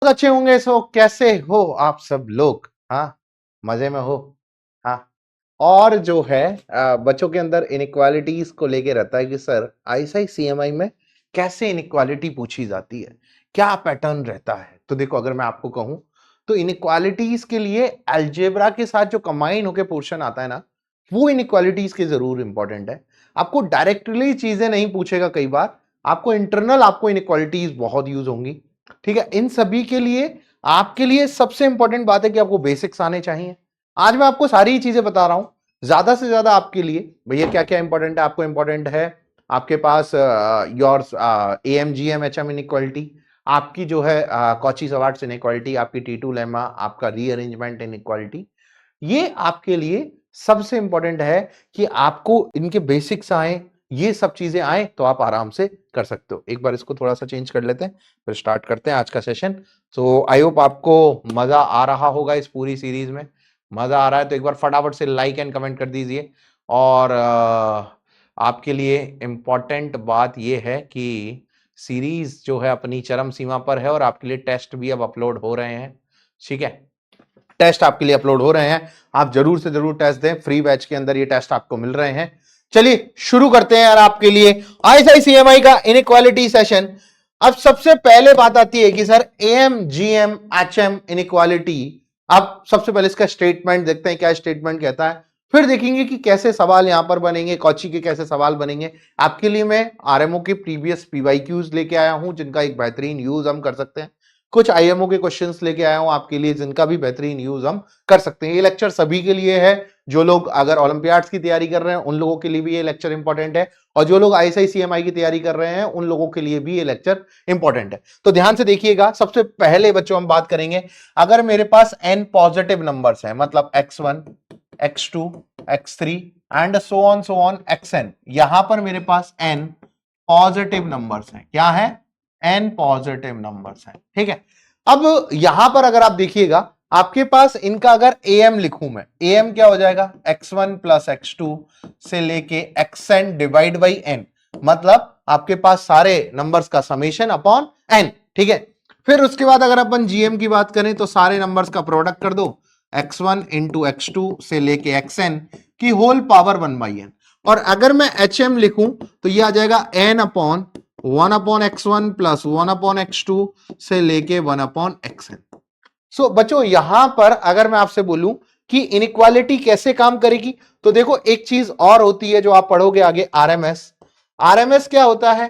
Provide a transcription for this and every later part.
अच्छे होंगे। सो कैसे हो आप सब लोग? हाँ, मजे में हो? हाँ। और जो है बच्चों के अंदर इनइक्वालिटीज को लेके रहता है कि सर आईएसआई सीएमआई में कैसे इनइक्वालिटी पूछी जाती है, क्या पैटर्न रहता है। तो देखो, अगर मैं आपको कहूं तो इनइक्वालिटीज के लिए अलजेब्रा के साथ जो कंबाइन होके पोर्शन आता है ना, वो इनइक्वालिटीज के जरूर इंपॉर्टेंट है। आपको डायरेक्टली चीजें नहीं पूछेगा, कई बार आपको इंटरनल आपको इनइक्वालिटीज बहुत यूज होंगी। ठीक है, इन सभी के लिए आपके लिए सबसे इंपॉर्टेंट बात है कि आपको बेसिक्स आने चाहिए। आज मैं आपको सारी चीजें बता रहा हूं ज्यादा से ज्यादा आपके लिए। भैया क्या क्या इंपॉर्टेंट है आपको? इंपॉर्टेंट है आपके पास योर एएमजीएम एचएम इनइक्वालिटी, आपकी जो है कॉची सवार्ट्स इनइक्वालिटी, आपकी टी2 लेमा, आपका रीअरेंजमेंट इनइक्वालिटी। ये आपके लिए सबसे इंपॉर्टेंट है कि आपको इनके बेसिक्स आए, ये सब चीजें आए तो आप आराम से कर सकते हो। एक बार इसको थोड़ा सा चेंज कर लेते हैं, फिर स्टार्ट करते हैं आज का सेशन। तो आई होप आपको मजा आ रहा होगा इस पूरी सीरीज में। मजा आ रहा है तो एक बार फटाफट से लाइक एंड कमेंट कर दीजिए। और आपके लिए इंपॉर्टेंट बात यह है कि सीरीज जो है अपनी चरम सीमा पर है और आपके लिए टेस्ट भी अब अपलोड हो रहे हैं। ठीक है, टेस्ट आपके लिए अपलोड हो रहे हैं, आप जरूर से जरूर टेस्ट दें। फ्री बैच के अंदर ये टेस्ट आपको मिल रहे हैं। चलिए शुरू करते हैं यार आपके लिए आईएसआईसीएमआई का इनइक्वालिटी सेशन। अब सबसे पहले बात आती है कि sir am GM HM inequality. अब सबसे पहले इसका स्टेटमेंट देखते हैं, क्या स्टेटमेंट कहता है, फिर देखेंगे कि कैसे सवाल यहां पर बनेंगे, कॉची के कैसे सवाल बनेंगे। आपके लिए मैं आरएमओ के प्रीवियस पीवाईक्यूज लेके आया हूं जिनका एक बेहतरीन यूज हम कर सकते हैं। कुछ आईएमओ के क्वेश्चंस लेके आया हूं आपके लिए जिनका भी बेहतरीन यूज हम कर सकते हैं। ये लेक्चर सभी के लिए है, जो लोग अगर ओलंपियाड्स की तैयारी कर रहे हैं उन लोगों के लिए भी ये लेक्चर इंपॉर्टेंट है, और जो लोग आईएसआईसीएमआई की तैयारी कर रहे हैं उन लोगों के लिए भी ये लेक्चर इंपॉर्टेंट है। तो ध्यान से देखिएगा। सबसे पहले बच्चों हम बात करेंगे, अगर मेरे पास n पॉजिटिव नंबर्स हैं, मतलब x1 x2 x3 and so on xn, यहां पर मेरे पास n पॉजिटिव नंबर्स हैं। क्या है? n पॉजिटिव नंबर्स हैं। ठीक है, अब यहां पर अगर आप देखिएगा आपके पास इनका अगर am लिखूं मैं, am क्या हो जाएगा? x1 प्लस x2 से लेके xn डिवाइड बाई n, मतलब आपके पास सारे नंबर्स का समेशन अपॉन n। ठीक है, फिर उसके बाद अगर अपन gm की बात करें तो सारे नंबर्स का प्रोडक्ट कर दो, x1 इंटू x2 से लेके xn की होल पावर 1/n। और अगर मैं hm लिखूं तो ये आ जाएगा n upon 1 upon x1 plus 1 upon x2 से लेके 1 अपॉन xn। सो बच्चों यहां पर अगर मैं आपसे बोलूं कि इनइक्वालिटी कैसे काम करेगी, तो देखो एक चीज और होती है जो आप पढ़ोगे आगे, आरएमएस। आरएमएस क्या होता है?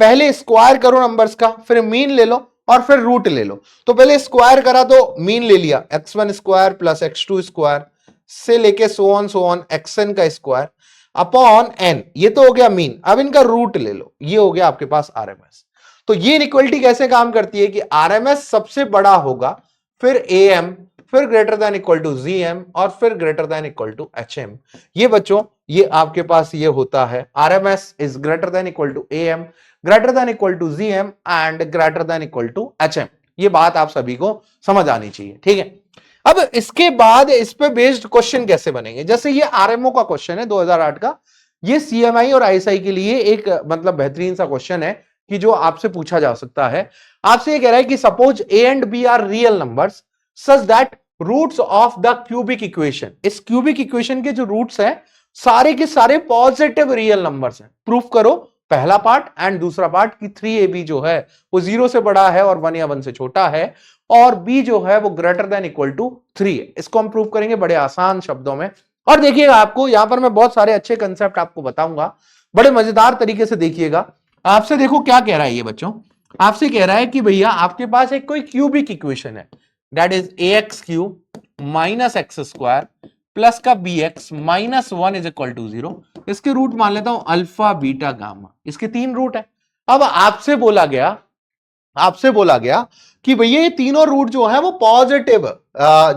पहले स्क्वायर करो नंबर्स का, फिर मीन ले लो और फिर रूट ले लो। तो पहले स्क्वायर करा तो मीन ले लिया, x1 square plus x2 square से लेके सो ऑन xn का स्क्वायर अपॉन n, ये तो हो गया मीन। अब इनका रूट ले लो, ये हो गया आपके पास आरएमएस। तो ये इनइक्वालिटी कैसे काम करती है कि आरएमएस सबसे बड़ा होगा, फिर एएम, फिर greater than equal to GM और फिर greater than equal to HM. ये बच्चों ये आपके पास ये होता है, RMS is greater than equal to AM, greater than equal to GM and greater than equal to HM. ये बात आप सभी को समझ आनी चाहिए। ठीक है, अब इसके बाद इस पे बेस्ड क्वेश्चन कैसे बनेंगे, जैसे ये आरएमओ का क्वेश्चन है 2008 का, ये सीएमआई और आईएसआई के लिए एक मतलब बेहतरीन सा क्वेश्चन है कि जो आपसे पूछा जा सकता है। आपसे ये कह रहा है कि suppose a and b are real numbers such that roots of the cubic equation, इस क्यूबिक इक्वेशन के जो रूट्स हैं सारे के सारे पॉजिटिव रियल नंबर्स हैं। प्रूफ करो पहला पार्ट एंड दूसरा पार्ट कि 3ab जो है वो 0 से बड़ा है और 1 या 1 से छोटा है, और b जो है वो ग्रेटर देन इक्वल टू 3 है। इसको हम प्रूव करेंगे बड़े आसान शब्दों में। और देखिएगा आपको यहां पर मैं बहुत सारे अच्छे कंसेप्ट आपको बताऊंगा, बड़े मजेदार तरीके से देखिएगा। आपसे देखो क्या कह रहा है ये बच्चों, आपसे कह रहा है कि भैया आपके पास एक कोई क्यूबिक इक्वेशन है, that is ax cube minus x square plus का bx minus 1 is equal to 0। इसके रूट मान लेता हूं अल्फा बीटा गामा, इसके 3 रूट है। अब आपसे बोला गया कि भैया ये तीनों रूट जो है वो पॉजिटिव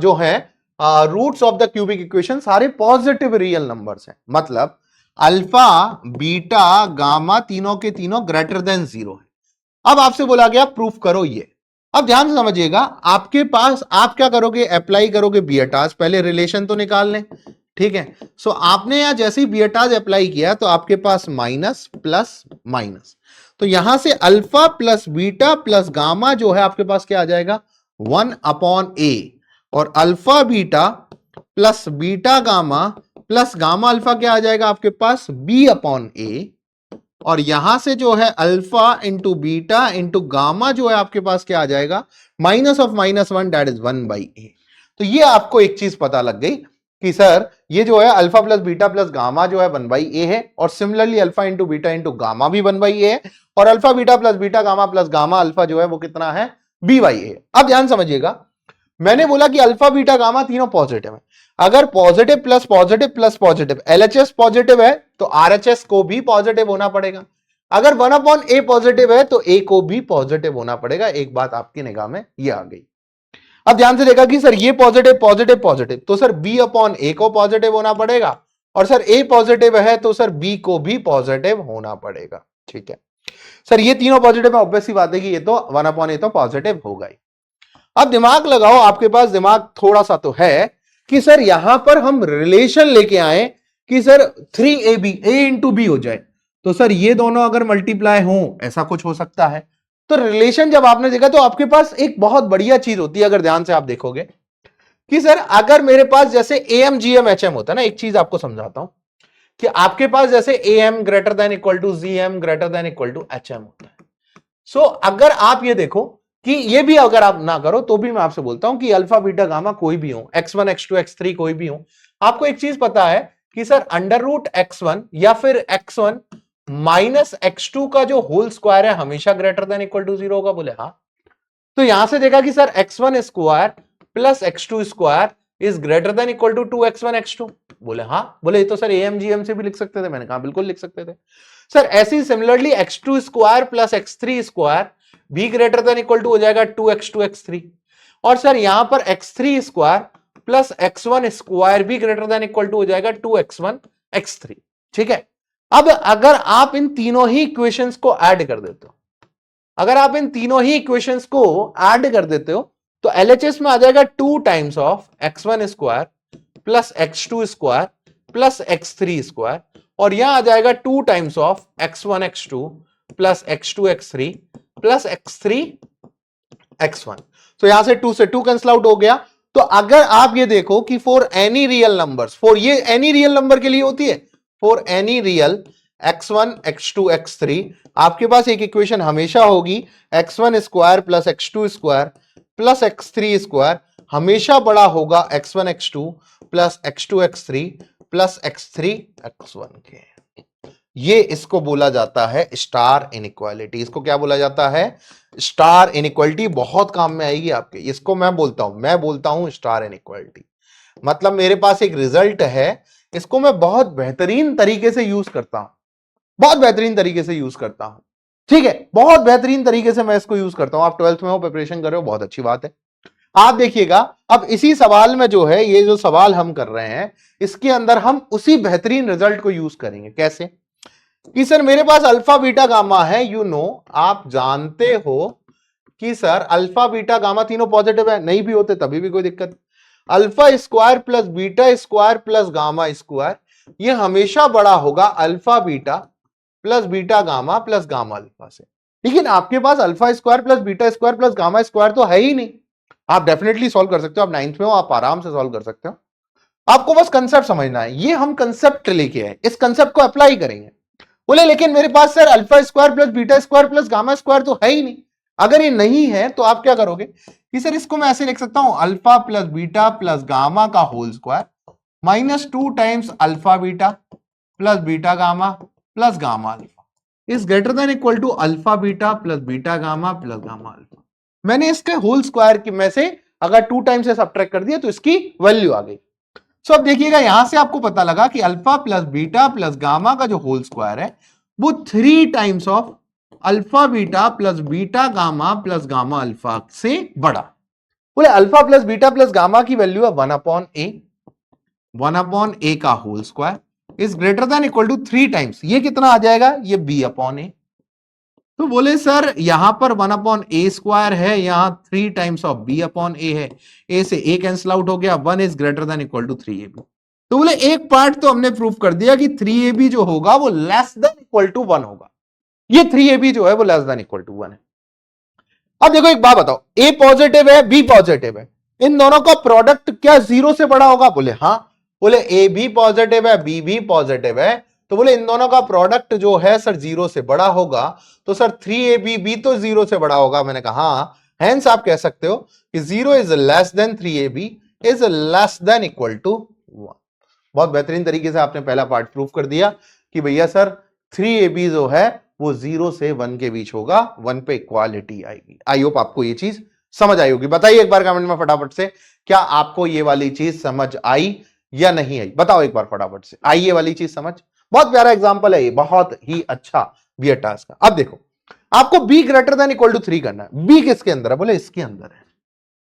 जो है, roots of the cubic equation सारे पॉजिटिव रियल नंबर्स हैं, मतलब अल्फा बीटा गामा तीनों के तीनों ग्रेटर देन 0 है। अब आपसे बोला गया प्रूफ करो ये। अब ध्यान से समझिएगा, आपके पास आप क्या करोगे, अप्लाई करोगे बीएटाज, पहले रिलेशन तो निकाल लें। ठीक है, सो आपने यहां जैसे ही बीएटाज अप्लाई किया तो आपके पास माइनस प्लस माइनस, तो यहां से alpha plus beta plus gamma जो है आपके पास क्या आ जाएगा, 1/a और alpha beta plus beta gamma plus gamma alpha क्या आ जाएगा आपके पास b/a और यहां से जो है alpha into beta into gamma जो है आपके पास क्या आ जाएगा minus of -1 that is 1/a। तो ये आपको एक चीज पता लग गई कि सर ये जो है alpha plus beta plus gamma जो है 1/a है और similarly alpha into beta into gamma भी 1/a है और alpha beta plus gamma alpha जो है वो कितना है b/a। अब ध्यान समझिएगा, मैंने बोला कि अल्फा बीटा गामा तीनों पॉजिटिव है। अगर positive plus positive LHS positive है तो आरएचएस को भी पॉजिटिव होना पड़ेगा। अगर 1/a पॉजिटिव है तो a को भी पॉजिटिव होना पड़ेगा। एक बात आपकी निगाह में ये आ गई। अब ध्यान से देखा कि सर ये पॉजिटिव पॉजिटिव पॉजिटिव तो सर b/a को पॉजिटिव होना पड़ेगा और सर a पॉजिटिव है तो सर b को भी पॉजिटिव होना पड़ेगा। ठीक है सर, ये तीनों पॉजिटिव है, ऑब्वियस सी बात है कि ये तो 1/a तो पॉजिटिव होगा ही। अब दिमाग लगाओ, आपके पास दिमाग थोड़ा सा तो है कि सर यहां पर हम रिलेशन लेके आए कि sir 3ab a into B हो जाए तो सर ये दोनों अगर मल्टीप्लाई हो ऐसा कुछ हो सकता है। तो रिलेशन जब आपने देखा तो आपके पास एक बहुत बढ़िया चीज होती है, अगर ध्यान से आप देखोगे कि सर अगर मेरे पास जैसे am gm hm होता है ना, एक चीज आपको समझाता हूं कि आपके पास जैसे am greater than equal to gm greater than equal to hm होता है। सो अगर आप ये देखो कि ये भी अगर आप ना करो तो भी मैं आपसे बोलता हूं कि अल्फा बीटा गामा कोई भी हो, x1 x2 x3 कोई भी हो, आपको एक चीज पता है कि सर अंडर रूट x1 या फिर x1 माइनस x2 का जो होल स्क्वायर है हमेशा ग्रेटर देन इक्वल टू 0 होगा। बोले हाँ। तो यहां से देखा कि sir x1 square plus x2 square is greater than equal to 2x1 x2। बोले हाँ। बोले ये तो सर AMGM से भी लिख सकते थे। मैंने कहा बिल्कुल लिख सकते थे सर। ऐसी similarly x2 square plus x3 square भी ग्रेटर देन इक्वल टू हो जाएगा 2x2 x3 और सर यहां पर x3 square plus x1 square भी ग्रेटर देन इक्वल टू हो जाएगा 2x1 x3। ठीक है, अब अगर आप इन तीनों ही इक्वेशंस को ऐड कर देते हो, अगर आप इन तीनों ही इक्वेशंस को ऐड कर देते हो तो एलएचएस में आ जाएगा 2 times of x1 square plus x2 square plus x3 square और यहां आ जाएगा 2 times of x1 x2 plus x2 x3 plus x3 x1। तो यहां से 2 से 2 कैंसिल आउट हो गया। तो अगर आप ये देखो कि for any real numbers, for ये एनी रियल नंबर के लिए होती है, for any real x1 x2 x3 आपके पास एक इक्वेशन हमेशा होगी x1 square plus x2 square plus x3 square हमेशा बड़ा होगा x1 x2 plus x2 x3 plus x3 x1 के। ये इसको बोला जाता है स्टार इनइक्वालिटी। इसको क्या बोला जाता है? Star inequality. बहुत काम में आएगी आपके। इसको मैं बोलता हूं स्टार इनइक्वालिटी। मतलब मेरे पास एक रिजल्ट है, इसको मैं बहुत बेहतरीन तरीके से यूज करता हूं, बहुत बेहतरीन तरीके से यूज करता हूं। ठीक है, बहुत बेहतरीन तरीके से मैं इसको यूज करता हूं। आप 12th में हो, प्रिपरेशन कर रहे हो, बहुत अच्छी बात है। आप देखिएगा अब इसी सवाल में जो है, ये जो सवाल हम कर रहे हैं इसके अंदर हम उसी बेहतरीन रिजल्ट को यूज करेंगे। कैसे? कि सर मेरे पास अल्फा बीटा गामा है, आप जानते हो कि सर अल्फा बीटा गामा तीनों पॉजिटिव है, नहीं भी होते तभी भी कोई दिक्कत। Alpha square plus beta square plus gamma square ये हमेशा बड़ा होगा alpha beta plus beta gamma plus gamma alpha से। लेकिन आपके पास alpha square plus beta square plus gamma square तो है ही नहीं। आप डेफिनेटली सॉल्व कर सकते हो, आप 9th में हो, आप आराम से सॉल्व कर सकते हो। आपको बस कंसेप्ट समझना है। ये हम कंसेप्ट लेके आए, इस कंसेप्ट को अप्लाई करेंगे। बोले लेकिन मेरे पास sir alpha square plus beta square plus gamma square तो है ही नहीं। अगर ये नहीं है तो आप क्या करोगे कि सर इसको मैं ऐसे लिख सकता हूं, alpha plus beta plus gamma का whole square minus 2 times alpha beta plus beta gamma plus gamma alpha is greater than equal to alpha beta plus beta gamma plus gamma alpha. मैंने इसके whole square की में से अगर 2 times से subtract कर दिया तो इसकी वैल्यू आ गई। सो अब देखिएगा यहां से आपको पता लगा कि alpha plus beta plus gamma का जो होल स्क्वायर है वो 3 times of alpha beta plus beta gamma plus gamma alpha से बड़ा। बोले अल्फा प्लस गामा की वैल्यू है 1/a, 1/a का whole square is greater than equal to 3 times, ये कितना आ जाएगा? ये b/a। तो बोले सर यहां पर 1/a स्क्वायर है, यहां 3 टाइम्स ऑफ b/a है, a से a कैंसिल आउट हो गया, 1 is greater than equal to 3ab। तो बोले एक पार्ट तो हमने प्रूफ कर दिया कि 3ab जो होगा वो लेस देन इक्वल टू 1 होगा। ये 3ab जो है वो लेस देन इक्वल टू 1 है। अब देखो एक बात बताओ, ए पॉजिटिव है बी पॉजिटिव है, इन दोनों का प्रोडक्ट क्या जीरो से बड़ा होगा? बोले हाँ। बोले ए भी पॉजिटिव है बी भी पॉजिटिव है, तो बोले इन दोनों का प्रोडक्ट जो है सर जीरो से बड़ा होगा, तो सर 3ab भी तो जीरो से बड़ा होगा। मैंने कहा हाँ, हेंस आप कह सकते हो कि 0 is less than 3ab is less than equal to 1। बहुत बेहतरीन तरीके से आपने पहला पार्ट प्रूव कर दिया कि भैया सर 3ab जो है वो 0 से 1 के बीच होगा, 1 पे इक्वालिटी आएगी। आई होप आपको ये चीज समझ आई होगी। बताइए एक बार कमेंट में फटाफट से, क्या आपको ये वाली चीज समझ आई या नहीं आई? बताओ एक बार फटाफट से, आई ये वाली चीज समझ? बहुत प्यारा एग्जांपल है ये, बहुत ही अच्छा बी टास्क का। अब देखो, आपको b greater than equal to 3 करना है। बी किसके अंदर है? बोले इसके अंदर है।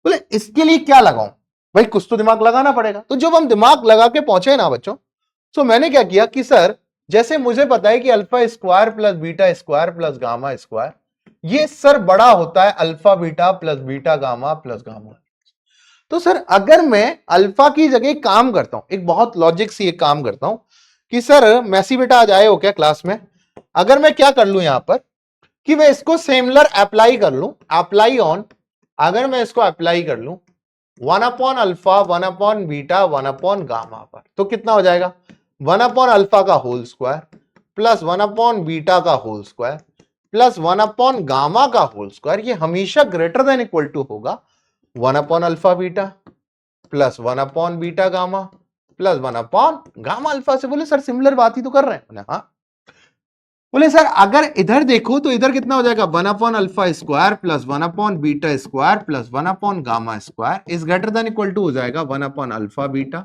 बोले इसके लिए क्या लगाऊं? भाई कुछ तो दिमाग लगाना पड़ेगा। तो जब हम दिमाग लगा के पहुंचे ना बच्चों, तो मैंने क्या किया कि सर जैसे मुझे पता है कि alpha square plus beta square plus gamma square ये सर बड़ा होता है alpha beta plus beta gamma plus gamma. तो सर अगर मैं अल्फा की जगह काम करता हूं, एक बहुत लॉजिक से एक काम करता हूं कि सर मैसी बेटा आज आए हो क्या क्लास में? अगर मैं क्या कर लूं यहां पर कि मैं इसको सिमिलर अप्लाई कर लूं, अप्लाई ऑन, अगर मैं इसको अप्लाई कर लूं 1 upon alpha 1 upon beta 1 upon gamma पर, तो कितना हो जाएगा? 1 अपॉन अल्फा का whole square plus 1 upon beta का whole square plus 1 upon gamma का होल स्क्वायर, ये हमेशा ग्रेटर देन इक्वल टू होगा 1 upon alpha beta plus 1 upon beta gamma plus 1 upon gamma alpha से। बोले सर सिमिलर बात ही तो कर रहे हैं। हाँ। बोले सर अगर इधर देखो तो इधर कितना हो जाएगा? 1 upon alpha square plus 1 upon beta square plus 1 upon gamma square is greater than equal to हो जाएगा 1 upon alpha beta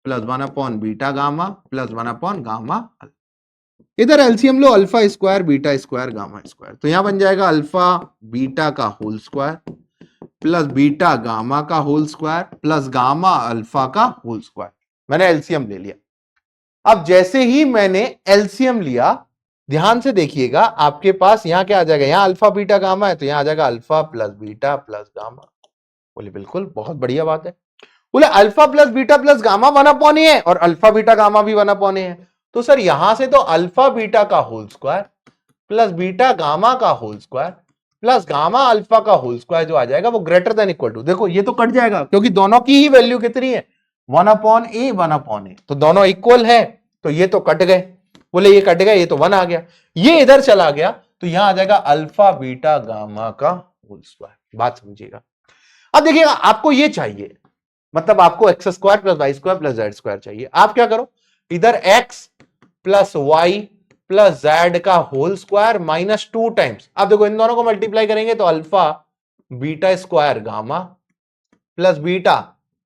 plus 1 upon beta gamma plus 1 upon gamma. इधर एलसीएम लो, alpha square beta square gamma square, तो यहां बन जाएगा alpha beta का whole square plus beta gamma का whole square plus gamma alpha का होल स्क्वायर। मैंने एलसीएम ले लिया। अब जैसे ही मैंने एलसीएम लिया, ध्यान से देखिएगा आपके पास यहां क्या आ जाएगा? यहां अल्फा बीटा गामा है तो यहां आ जाएगा alpha plus beta plus gamma. बोले बिल्कुल, बहुत बढ़िया बात है। बोले alpha plus beta plus gamma 1 upon A है और अल्फा बीटा गामा भी 1 अपॉन ए है, तो सर यहां से तो अल्फा बीटा का whole square plus beta gamma का whole square plus gamma alpha का होल स्क्वायर जो आ जाएगा वो ग्रेटर देन इक्वल टू, देखो ये तो कट जाएगा क्योंकि दोनों की ही वैल्यू कितनी है? 1 अपॉन ए 1 अपॉन ए, तो दोनों इक्वल है, तो ये तो कट गए। बोले ये कट गए, ये तो 1 आ गया, ये इधर चला गया, तो यहां आ जाएगा अल्फा बीटा गामा का होल स्क्वायर। बात समझिएगा। अब देखिएगा आपको ये चाहिए, मतलब आपको X square plus Y square plus Z square चाहिए। आप क्या करो, इधर X plus Y plus Z का होल स्क्वायर माइनस 2 टाइम्स। अब देखो इन दोनों को मल्टीप्लाई करेंगे तो alpha beta square gamma plus beta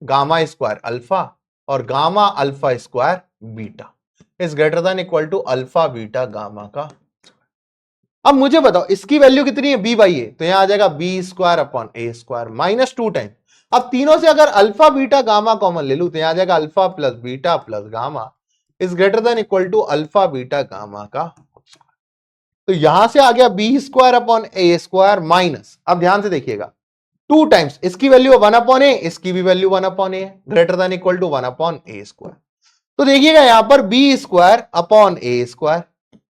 gamma square alpha और gamma alpha square beta is greater than equal to alpha beta gamma का। अब मुझे बताओ इसकी वैल्यू कितनी है? बी बाई ए, तो यहां आ जाएगा बी स्क्वायर अपॉन ए स्क्वायर माइनस 2 टाइम। अब तीनों से अगर अल्फा बीटा गामा कॉमन ले लू तो यहां आ जाएगा alpha plus beta plus gamma is greater than equal to alpha beta gamma का। तो यहां से आ गया बी स्क्वायर अपॉन ए स्क्वायर माइनस, अब ध्यान से देखिएगा 2 टाइम्स, इसकी वैल्यू 1 अपॉन ए, इसकी भी value 1 upon a, greater than equal to 1 upon A square. तो देखिएगा यहां पर b square upon A square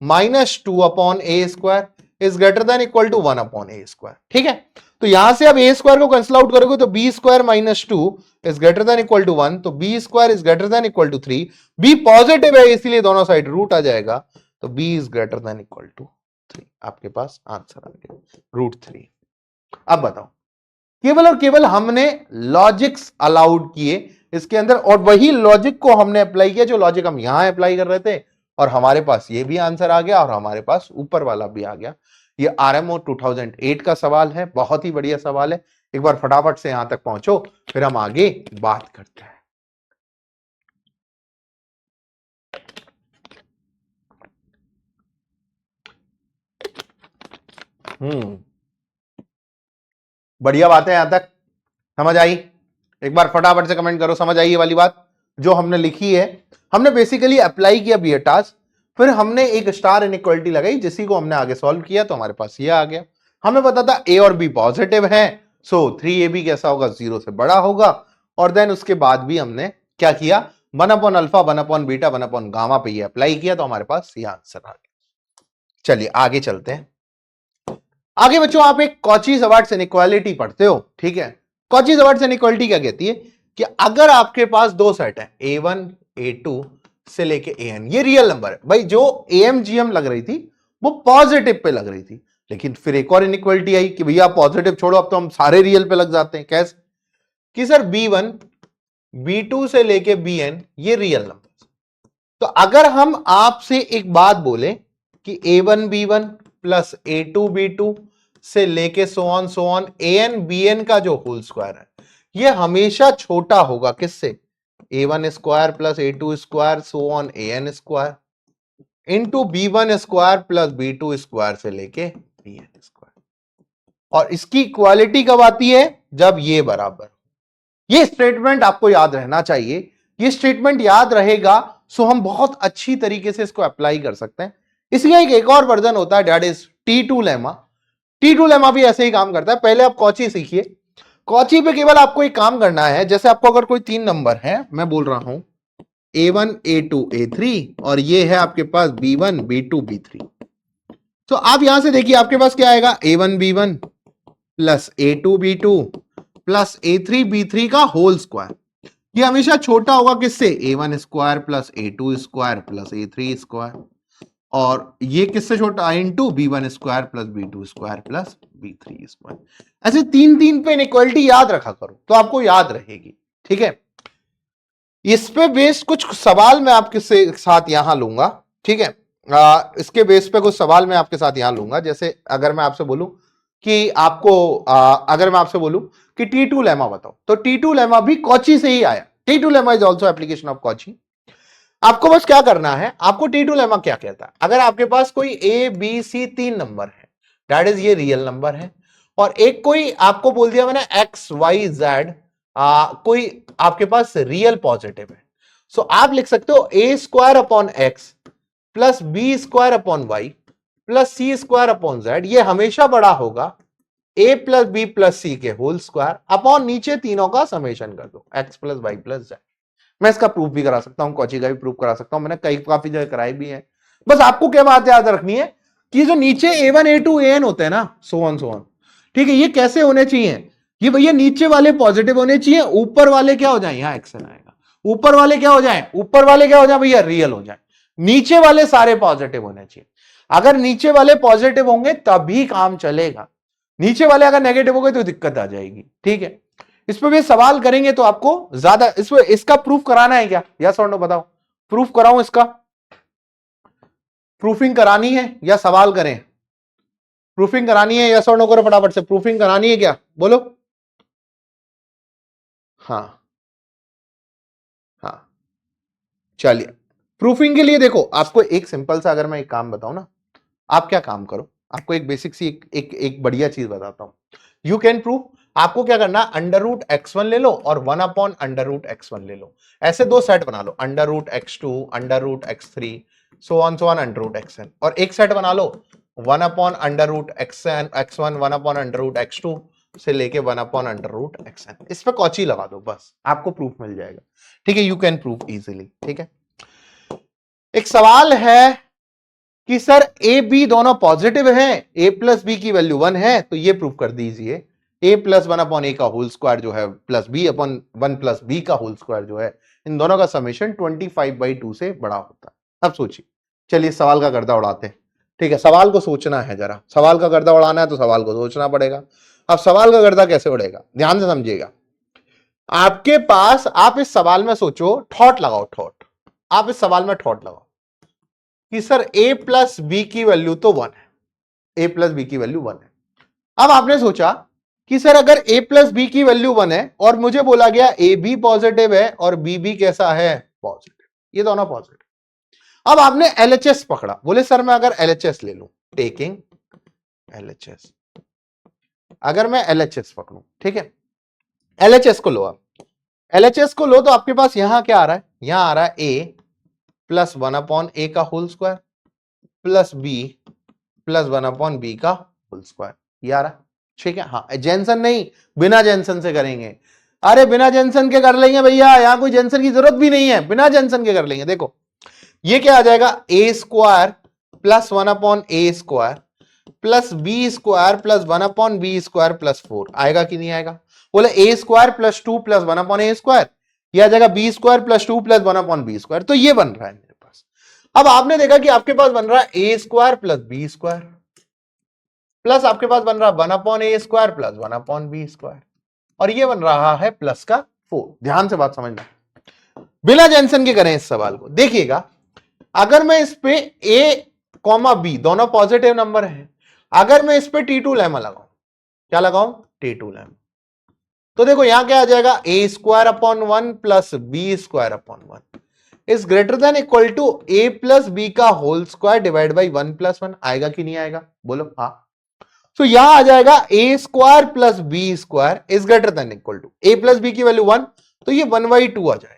minus 2 upon A square is greater than equal to 1 upon A square. ठीक है, तो यहां से अब ए स्क्वायर को कैंसिल आउट करोगे तो b square minus 2 is greater than equal to 1, तो b square is greater than equal to 3। B positive है इसलिए दोनों साइड रूट आ जाएगा, तो b is greater than equal to 3। आपके पास आंसर आ गया √3। अब बताओ, केवल और केवल हमने लॉजिक्स अलाउड किए इसके अंदर और वही लॉजिक को हमने अप्लाई किया जो लॉजिक हम यहां अप्लाई कर रहे थे, और हमारे पास ये भी आंसर आ गया और हमारे पास ऊपर वाला भी आ गया। ये आरएमओ 2008 का सवाल है, बहुत ही बढ़िया सवाल है। एक बार फटाफट से यहां तक पहुंचो फिर हम आगे बात करते हैं। बढ़िया बात है, यहां तक समझ आई? एक बार फटाफट से कमेंट करो समझ आई ये वाली बात जो हमने लिखी है। हमने बेसिकली अप्लाई किया बी टास्क, फिर हमने एक स्टार इनइक्वालिटी लगाई जिसी को हमने आगे सॉल्व किया तो हमारे पास ये आ गया। हमें पता था ए और बी पॉजिटिव है, सो 3ab कैसा होगा? 0 से बड़ा होगा। और देन उसके बाद भी हमने क्या किया? 1 upon alpha 1 upon beta 1 upon gamma पे ये अप्लाई किया तो हमारे पास ये आंसर आ गया। चलिए आगे चलते हैं। आगे बच्चों आप एक कॉची-ज़वार्ट्स इनइक्वालिटी पढ़ते हो, ठीक है। कॉची-ज़वार्ट्स इनइक्वालिटी क्या कहती है कि अगर आपके पास दो सेट है A1 A2 से लेके AN, ये रियल नंबर है भाई, जो AMGM लग रही थी वो पॉजिटिव पे लग रही थी, लेकिन फिर एक और इनइक्वालिटी आई कि भैया पॉजिटिव छोड़ो, अब तो हम सारे रियल पे लग जाते हैं। कैसे कि सर B1 B2 से लेके BN ये रियल नंबर। तो अगर हम आपसे एक बात बोले कि A1 B1 plus A2 B2 से लेके सो ऑन AN BN का जो होल स्क्वायर है ये हमेशा छोटा होगा किससे, A1 square plus A2 square so on AN square into B1 square plus B2 square से लेके BN स्क्वायर। और इसकी इक्वालिटी कब आती है, जब ये बराबर। ये स्टेटमेंट आपको याद रहना चाहिए, ये स्टेटमेंट याद रहेगा सो हम बहुत अच्छी तरीके से इसको अप्लाई कर सकते हैं। इसलिए एक और वर्जन होता है that is T2 lemma. T2 lemma भी ऐसे ही काम करता है। पहले आप कॉची सीखिए, कॉची पे केवल आपको एक काम करना है, जैसे आपको अगर कोई तीन नंबर है, मैं बोल रहा हूं A1 A2 A3 और ये है आपके पास B1 B2 B3, तो आप यहां से देखिए आपके पास क्या आएगा, A1 B1 plus A2 B2 plus A3 B3 का होल स्क्वायर। ये हमेशा छोटा होगा किससे, A1 square plus A2 square plus A3 square, और ये किससे छोटा, into B1 square plus B2 square plus B3 square. ऐसे तीन तीन पे इनइक्वालिटी याद रखा करो तो आपको याद रहेगी, ठीक है। इस पे बेस्ड कुछ सवाल मैं आपके साथ यहां लूंगा, ठीक है। इसके बेस पे कुछ सवाल मैं आपके साथ यहां लूंगा। जैसे अगर मैं आपसे बोलूं कि आपको अगर मैं आपसे बोलूं कि T2 लेमा बताओ, तो T2 लेमा भी कॉची से ही आया। T2 lemma is also application of Cauchy. आपको बस क्या करना है, आपको T2 लेमा क्या कहता है, अगर आपके पास कोई A B C तीन नंबर है, दैट इज ये रियल नंबर है, और एक कोई आपको बोल दिया मैंने X Y Z कोई आपके पास रियल पॉजिटिव है, सो आप लिख सकते हो A square upon X plus B square upon Y plus C square upon Z, ये हमेशा बड़ा होगा A plus B plus C के होल स्क्वायर अपॉन नीचे तीनों का समेशन कर दो X plus Y plus Z। मैं इसका प्रूफ भी करा सकता हूं, कॉची का भी प्रूफ करा सकता हूं, मैंने काफी जगह कराई भी है। बस आपको क्या बात याद रखनी है कि जो नीचे A1 A2 AN होते हैं ना, सो ऑन, ठीक है, ये कैसे होने चाहिए, ये भैया नीचे वाले पॉजिटिव होने चाहिए, ऊपर वाले क्या हो जाए, यहां एक्शन आएगा, ऊपर वाले क्या हो जाए, ऊपर वाले क्या हो जाए भैया, रियल हो जाए, नीचे वाले सारे पॉजिटिव होने चाहिए। अगर नीचे वाले पॉजिटिव होंगे तभी काम चलेगा, नीचे वाले अगर नेगेटिव हो गए तो दिक्कत आ जाएगी, ठीक है। इस पर भी सवाल करेंगे तो आपको ज्यादा इसका प्रूफ कराना है क्या, यस और नो बताओ, प्रूफ कराऊं इसका, प्रूफिंग करानी है या सवाल करें, प्रूफिंग करानी है, यस और नो करो फटाफट से, प्रूफिंग करानी है क्या, बोलो। हाँ हाँ, चलिए प्रूफिंग के लिए देखो आपको एक सिंपल सा, अगर मैं एक काम बताऊं ना, आप क्या काम करो, आपको एक बेसिक सी एक बढ़िया चीज बताता हूं, यू कैन प्रूव। आपको क्या करना, अंडर रूट x1 ले लो और 1 अपॉन अंडर रूट x1 ले लो, ऐसे दो सेट बना लो, under root x2 under root x3 so on under root xn, और एक सेट बना लो 1 upon under root x1 1 upon under root x2 से लेके 1 अपॉन अंडर रूट xn, इस पे कॉची लगा दो, बस आपको प्रूफ मिल जाएगा, ठीक है। यू कैन प्रूव इजीली, ठीक है। एक सवाल है कि सर ए बी दोनों पॉजिटिव हैं, ए प्लस बी की वैल्यू 1 है, तो ये प्रूफ कर दीजिए ए प्लस 1 अपॉन ए का होल स्क्वायर जो है plus b upon 1 plus b का होल स्क्वायर जो है, इन दोनों का समेशन 25/2 से बड़ा होता है। अब सोचिए, चलिए सवाल का गर्दा उड़ाते हैं, ठीक है। सवाल को सोचना है, जरा सवाल का गर्दा उड़ाना है तो सवाल को सोचना पड़ेगा। अब सवाल का गर्दा कैसे उड़ेगा, ध्यान से समझिएगा। आपके पास, आप इस सवाल में सोचो, थॉट लगाओ, थॉट, आप इस सवाल में थॉट लगाओ कि सर a प्लस बी की वैल्यू तो 1 है, a प्लस बी की वैल्यू 1 है। अब आपने सोचा कि सर अगर a प्लस बी की वैल्यू 1 है और मुझे बोला गया a भी पॉजिटिव है और b भी कैसा है, पॉजिटिव, ये दोनों पॉजिटिव। अब आपने LHS पकड़ा, बोले सर मैं अगर LHS ले लूं, टेकिंग LHS, अगर मैं LHS पकड़ूं, ठीक है, LHS को लो, आप LHS को लो तो आपके पास यहां क्या आ रहा है, यहां आ रहा है a प्लस 1 अपॉन ए का whole square plus b plus 1 upon b का होल स्क्वायर, ये आ रहा है, ठीक है। हाँ, जेंसन नहीं, बिना जेंसन से करेंगे, अरे बिना जेंसन के कर लेंगे भैया, यहां कोई जेंसन की जरूरत भी नहीं है, बिना जेंसन के कर लेंगे। देखो ये क्या आ जाएगा, A square plus 1 upon A square plus B square plus 1/b² plus 4 आएगा कि नहीं आएगा? बोले a² प्लस 2 प्लस 1/a², यह आ जाएगा b² प्लस 2 प्लस 1/b², तो ये बन रहा है मेरे पास। अब आपने देखा कि आपके पास बन रहा है a² प्लस b² प्लस आपके पास बन रहा है 1/a² प्लस 1/b², और ये बन रहा है प्लस का 4। ध्यान से बात समझना, बिना टेंशन के करें इस सवाल को। देखिएगा, अगर मैं इस पे a, b दोनों पॉजिटिव नंबर है, अगर मैं इस पे T2 लेमा लगाऊं, क्या लगाऊं? T2 लेमा, तो देखो यहां क्या आ जाएगा? a² / 1 plus b² / 1 is greater than equal to a plus b का होल स्क्वायर डिवाइड बाई 1 + 1 आएगा कि नहीं आएगा? बोलो हाँ। तो यहां आ जाएगा a² plus b² is greater than equal to a plus b की वैल्यू 1, तो ये 1/2 आ जाएगा।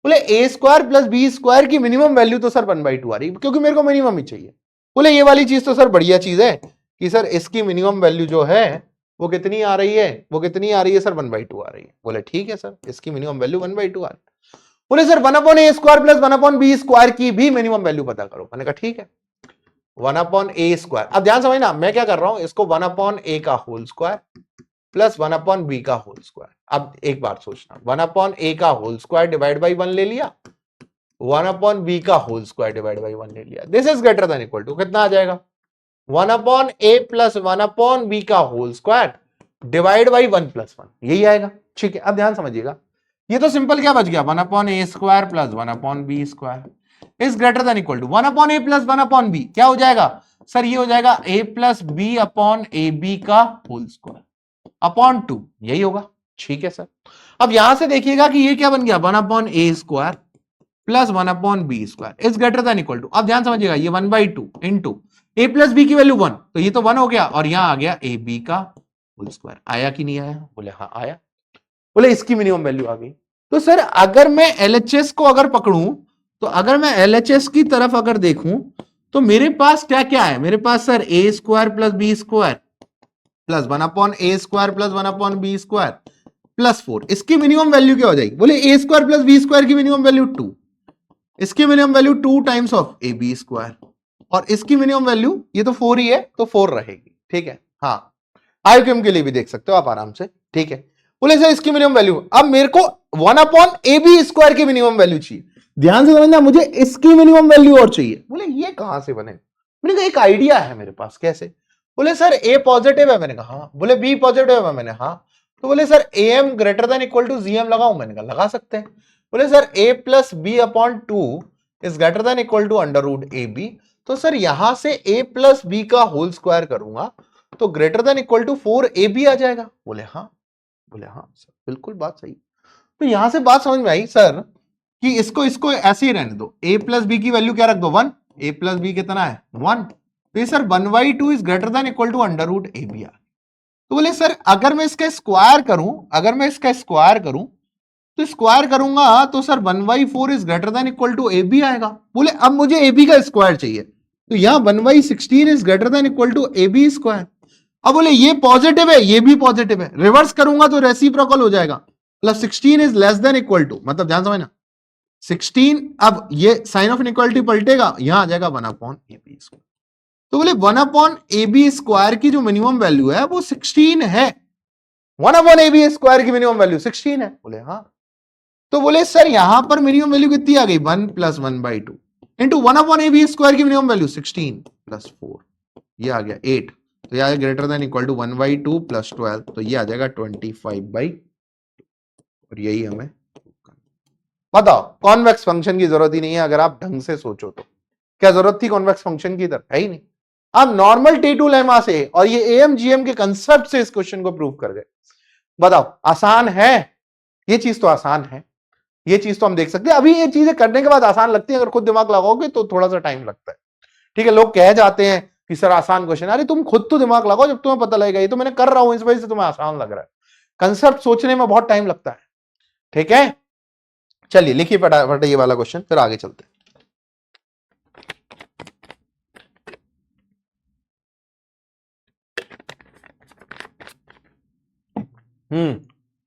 बोले a² प्लस b² की मिनिमम वैल्यू तो सर 1/2 आ रही है, क्योंकि मेरे को मिनिमम ही चाहिए। बोले ये वाली चीज तो सर बढ़िया चीज है कि सर इसकी मिनिमम वैल्यू जो है वो कितनी आ रही है? वो कितनी आ रही है सर? 1/2 आ रही है। बोले ठीक है सर, इसकी मिनिमम वैल्यू 1/2 आ रही है। बोले सर 1/a² प्लस 1/b² की भी मिनिमम वैल्यू पता करो। मैंने कहा ठीक है, 1/a²। अब ध्यान समझना, मैं क्या कर रहा हूं, इसको 1/a का होल स्क्वायर प्लस 1/b का होल स्क्वायर। अब एक बार सोचना, 1/a का होल स्क्वायर डिवाइड बाई 1 ले लिया, 1/b का होल स्क्वायर डिवाइड बाई 1 ले लिया, this is greater than equal to कितना आ जाएगा? 1/a प्लस 1/b का होल स्क्वायर डिवाइड बाई 1 + 1, यही आएगा। ठीक है, अब ध्यान समझिएगा, ये तो सिंपल क्या बच गया? 1/a² plus 1/b² is greater than equal to 1/a plus 1/b क्या हो जाएगा सर? ये हो जाएगा a plus b upon ab का होल स्क्वायर अपॉन 2, यही होगा। ठीक है सर, अब यहां से देखिएगा कि ये क्या बन गया? 1/a² plus 1/b² is greater than equal to, अब ध्यान समझिएगा, ये 1/2 इंटू a प्लस बी की वैल्यू 1, तो ये तो 1 हो गया, और यहां आ गया ab का होल स्क्वायर। आया कि नहीं आया? बोले हाँ आया। बोले इसकी मिनिमम वैल्यू आ गई। तो सर अगर मैं LHS को अगर पकड़ूं, तो अगर मैं LHS की तरफ अगर देखूं, तो मेरे पास क्या क्या है? मेरे पास sir a² plus b² plus 1/a² plus 1/b² plus 4, इसकी मिनिमम वैल्यू क्या हो जाएगी? बोले a² प्लस b² की मिनिमम वैल्यू 2, इसकी minimum value 2 times of ab², और इसकी मिनिमम वैल्यू ये तो 4 ही है, तो 4 रहेगी। ठीक है, हाँ IQM के लिए भी देख सकते हो आप आराम से। ठीक है, बोले सर इसकी मिनिमम वैल्यू, अब मेरे को 1/ab² की मिनिमम वैल्यू चाहिए। ध्यान से समझना, मुझे इसकी मिनिमम वैल्यू और चाहिए। बोले ये कहां से बने? मैंने कहा एक आइडिया है मेरे पास, कैसे? बोले सर a पॉजिटिव है। मैंने कहा हाँ। बोले b पॉजिटिव है। मैंने हाँ। तो बोले sir am greater than equal to gm लगाऊं? मैंने कहा लगा सकते हैं। बोले sir a plus b upon 2 is greater than equal to √ab, तो सर यहां से a प्लस बी का होल स्क्वायर करूंगा तो greater than equal to 4ab आ जाएगा। बोले हाँ। बोले हाँ सर, बिल्कुल बात सही। तो यहां से बात समझ में आई सर कि इसको ऐसे ही रहने दो, a प्लस बी की वैल्यू क्या रख दो? 1, a प्लस बी कितना है? 1, तो ये sir 1/2 is greater than equal to √ab। तो बोले सर अगर मैं इसका स्क्वायर करूं, अगर मैं इसका स्क्वायर करूं, तो स्क्वायर करूंगा तो sir 1/4 is greater than equal to ab आएगा। बोले अब मुझे ab का स्क्वायर चाहिए, तो यहां 1/16 is greater than equal to ab²। अब बोले ये पॉजिटिव है, ये भी पॉजिटिव है, रिवर्स करूंगा तो रेसिप्रोकल हो जाएगा, plus 16 is less than equal to, मतलब ध्यान समझना 16, अब ये साइन ऑफ इनइक्वालिटी पलटेगा, यहां आ जाएगा 1/ab²। तो बोले 1/ab² की जो मिनिमम वैल्यू है वो 16 है। 1/ab² की मिनिमम वैल्यू 16 है। बोले हाँ। तो बोले सर यहां पर मिनिमम वैल्यू कितनी आ गई? 1 प्लस 1/2 इंटू 1/ab² की मिनिमम वैल्यू 16 प्लस 4, ये आ गया 8, तो ये आ गया greater than equal to 1/2 plus 12, तो ये आ जाएगा 25/2, और यही हमें बताओ। कॉन्वेक्स फंक्शन की जरूरत ही नहीं है अगर आप ढंग से सोचो तो। क्या जरूरत थी कॉन्वेक्स फंक्शन की? इधर है ही नहीं। अब नॉर्मल T2 लेमा से और ये AM/GM के कंसेप्ट से इस क्वेश्चन को प्रूव कर गए। बताओ आसान है? ये चीज तो आसान है, ये चीज तो हम देख सकते हैं। अभी ये चीजें करने के बाद आसान लगती है, अगर खुद दिमाग लगाओगे तो थोड़ा सा टाइम लगता है। ठीक है, लोग कह जाते हैं कि सर आसान क्वेश्चन, अरे तुम खुद तो दिमाग लगाओ, जब तुम्हें पता लगेगा। ये तो मैंने कर रहा हूं, इस वजह से तुम्हें आसान लग रहा है। कंसेप्ट सोचने में बहुत टाइम लगता है। ठीक है, चलिए लिखिए फटाफट ये वाला क्वेश्चन, फिर आगे चलते हैं।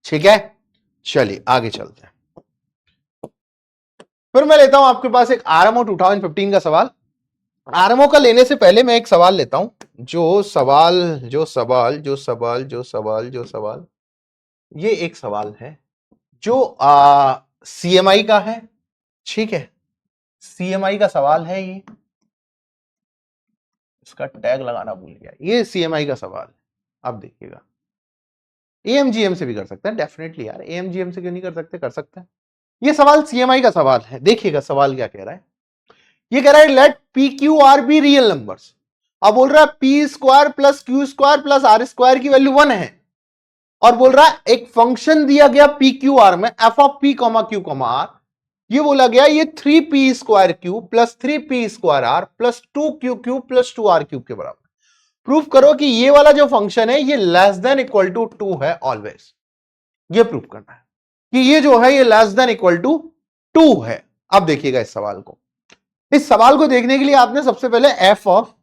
ठीक है, चलिए आगे चलते हैं। फिर मैं लेता हूं आपके पास एक RMO 2015 का सवाल। आरएमओ का लेने से पहले मैं एक सवाल लेता हूं। जो सवाल ये एक सवाल है जो सीएमआई का है। ठीक है, सीएमआई का सवाल है ये, इसका टैग लगाना भूल गया, ये सीएमआई का सवाल है। अब देखिएगा, एएमजीएम से भी कर सकते हैं डेफिनेटली यार, एएमजीएम से क्यों नहीं कर सकते, कर सकते हैं। ये सवाल सीएमआई का सवाल है। देखिएगा सवाल क्या कह रहा है। ये कह रहा है let p q r be real numbers. अब बोल रहा है p square plus Q square plus are square की वैल्यू 1 है, और बोल रहा है एक फंक्शन दिया गया पी क्यू आर में f of p comma q comma r, ये बोला गया ये 3p square q plus 3p square r plus 2q q plus 2r cube के बराबर। प्रूफ करो कि ये वाला जो फंक्शन है ये लेस देन इक्वल टू 2 है ऑलवेज। ये प्रूफ करना है कि ये जो है ये लेस देन इक्वल टू 2 है। अब देखिएगा इस सवाल को, इस सवाल को देखने के लिए आपने सबसे पहले f of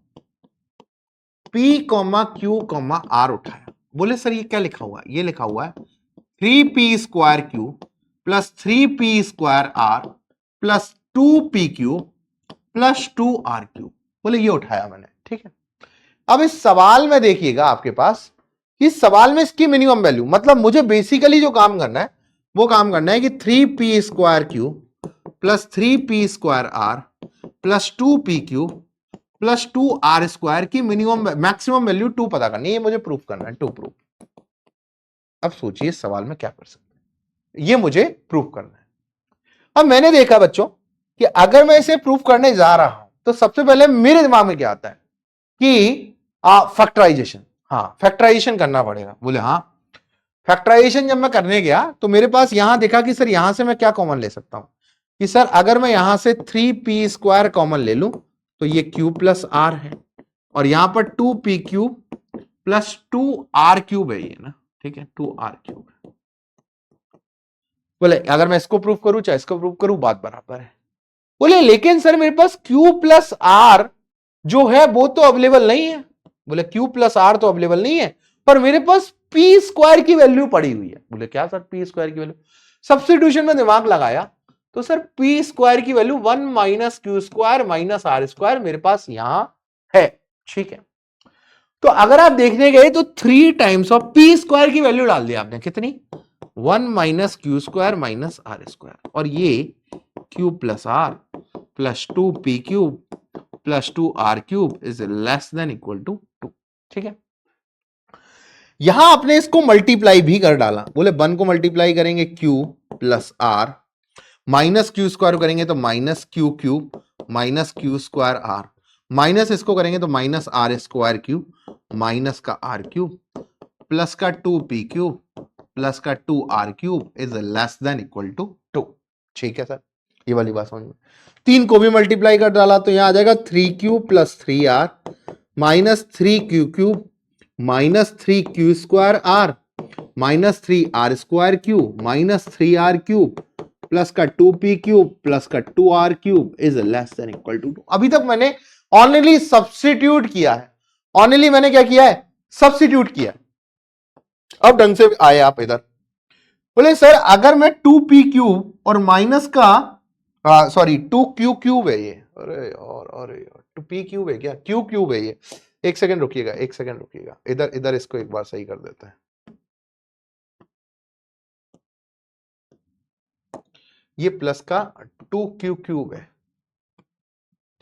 p comma q comma r उठाया। बोले सर ये क्या लिखा हुआ है, ये लिखा हुआ है 3p square q plus 3p square r plus 2p q plus 2r q. बोले ये उठाया मैंने, ठीक है। अब इस सवाल में देखिएगा आपके पास, इस सवाल में इसकी मिनिमम वैल्यू, मतलब मुझे बेसिकली जो काम करना है वो काम करना है कि 3p square q plus 3p square r plus 2p q plus 2r square की मिनिमम मैक्सिमम वैल्यू 2 पता करनी है, ये मुझे प्रूफ करना है, 2 प्रूफ। अब सोचिए इस सवाल में क्या कर सकते हैं, ये मुझे प्रूफ करना है। अब मैंने देखा बच्चों कि अगर मैं इसे प्रूफ करने जा रहा हूं तो सबसे पहले मेरे दिमाग में क्या आता है कि फैक्टराइजेशन, हाँ फैक्टराइजेशन करना पड़ेगा। बोले हाँ, फैक्टराइजेशन जब मैं करने गया तो मेरे पास यहां देखा कि सर यहां से मैं क्या कॉमन ले सकता हूं, कि सर अगर मैं यहां से 3p स्क्वायर कॉमन ले लूं तो ये q प्लस आर है, और यहां पर 2p cube plus 2r cube है ये ना, ठीक है 2r क्यूब। बोले अगर मैं इसको प्रूफ करूं चाहे इसको प्रूफ करूं बात बराबर है। बोले लेकिन सर मेरे पास q प्लस आर जो है वो तो अवेलेबल नहीं है। बोले q प्लस आर तो अवेलेबल नहीं है, पर मेरे पास p स्क्वायर की वैल्यू पड़ी हुई है। बोले क्या सर p स्क्वायर की वैल्यू, सब्स्टिट्यूशन में दिमाग लगाया तो सर p स्क्वायर की value 1 minus q square minus r square मेरे पास यहां है, ठीक है। तो अगर आप देखने गए तो 3 टाइम्स ऑफ p स्क्वायर की वैल्यू डाल दी आपने, कितनी 1 minus q square minus r square, और ये q plus r plus 2p cube plus 2r cube is less than equal to 2, ठीक है। यहां आपने इसको मल्टीप्लाई भी कर डाला। बोले 1 को मल्टीप्लाई करेंगे q plus r, minus q square करेंगे तो minus q cube minus q square r, minus इसको करेंगे तो minus r square cube minus का आर क्यूब प्लस का 2p क्यूब प्लस का 2r cube is less than equal to 2, ठीक है सर। ये वाली बात समझ में, 3 को भी मल्टीप्लाई कर डाला तो यहां आ जाएगा 3q plus 3r minus 3q cube minus 3q square r minus 3r square cube minus 3r cube plus का 2p क्यूब प्लस का 2r cube is less than equal to 2। अभी तक मैंने ऑनली सब्स्टिट्यूट किया है, ऑनली मैंने क्या किया है, सब्स्टिट्यूट किया। अब ढंग से आए आप इधर। बोले सर अगर मैं 2p क्यूब और माइनस का सॉरी 2q क्यूब है ये, अरे यार 2p क्यूब है क्या, q क्यूब है ये, एक सेकंड रुकिएगा, एक सेकंड रुकिएगा, इधर इधर इसको एक बार सही कर देते हैं। ये प्लस का 2q क्यूब है,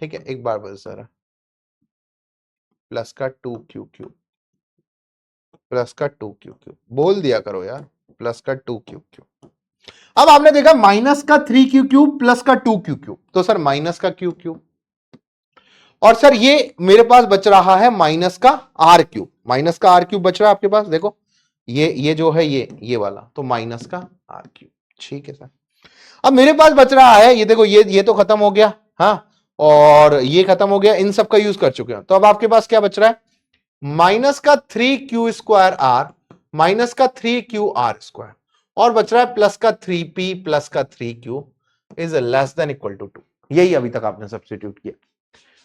ठीक है, एक बार बस जरा, प्लस का 2q क्यूब प्लस का 2q क्यूब बोल दिया करो यार, प्लस का 2q क्यूब। अब आपने देखा माइनस का 3q क्यूब प्लस का 2q क्यूब, तो सर माइनस का q क्यूब, और सर ये मेरे पास बच रहा है माइनस का r क्यूब, माइनस का r क्यूब बच रहा है आपके पास, देखो ये जो है ये वाला, तो माइनस का r क्यूब, ठीक है सर। अब मेरे पास बच रहा है ये, देखो ये तो खत्म हो गया, हाँ, और ये खत्म हो गया, इन सब का यूज कर चुके हैं, तो अब आपके पास क्या बच रहा है, माइनस का 3q स्क्वायर आर माइनस का 3q आर स्क्वायर, और बच रहा है प्लस का 3p प्लस का 3q is less than equal to 2। यही अभी तक आपने सब्स्टिट्यूट किया।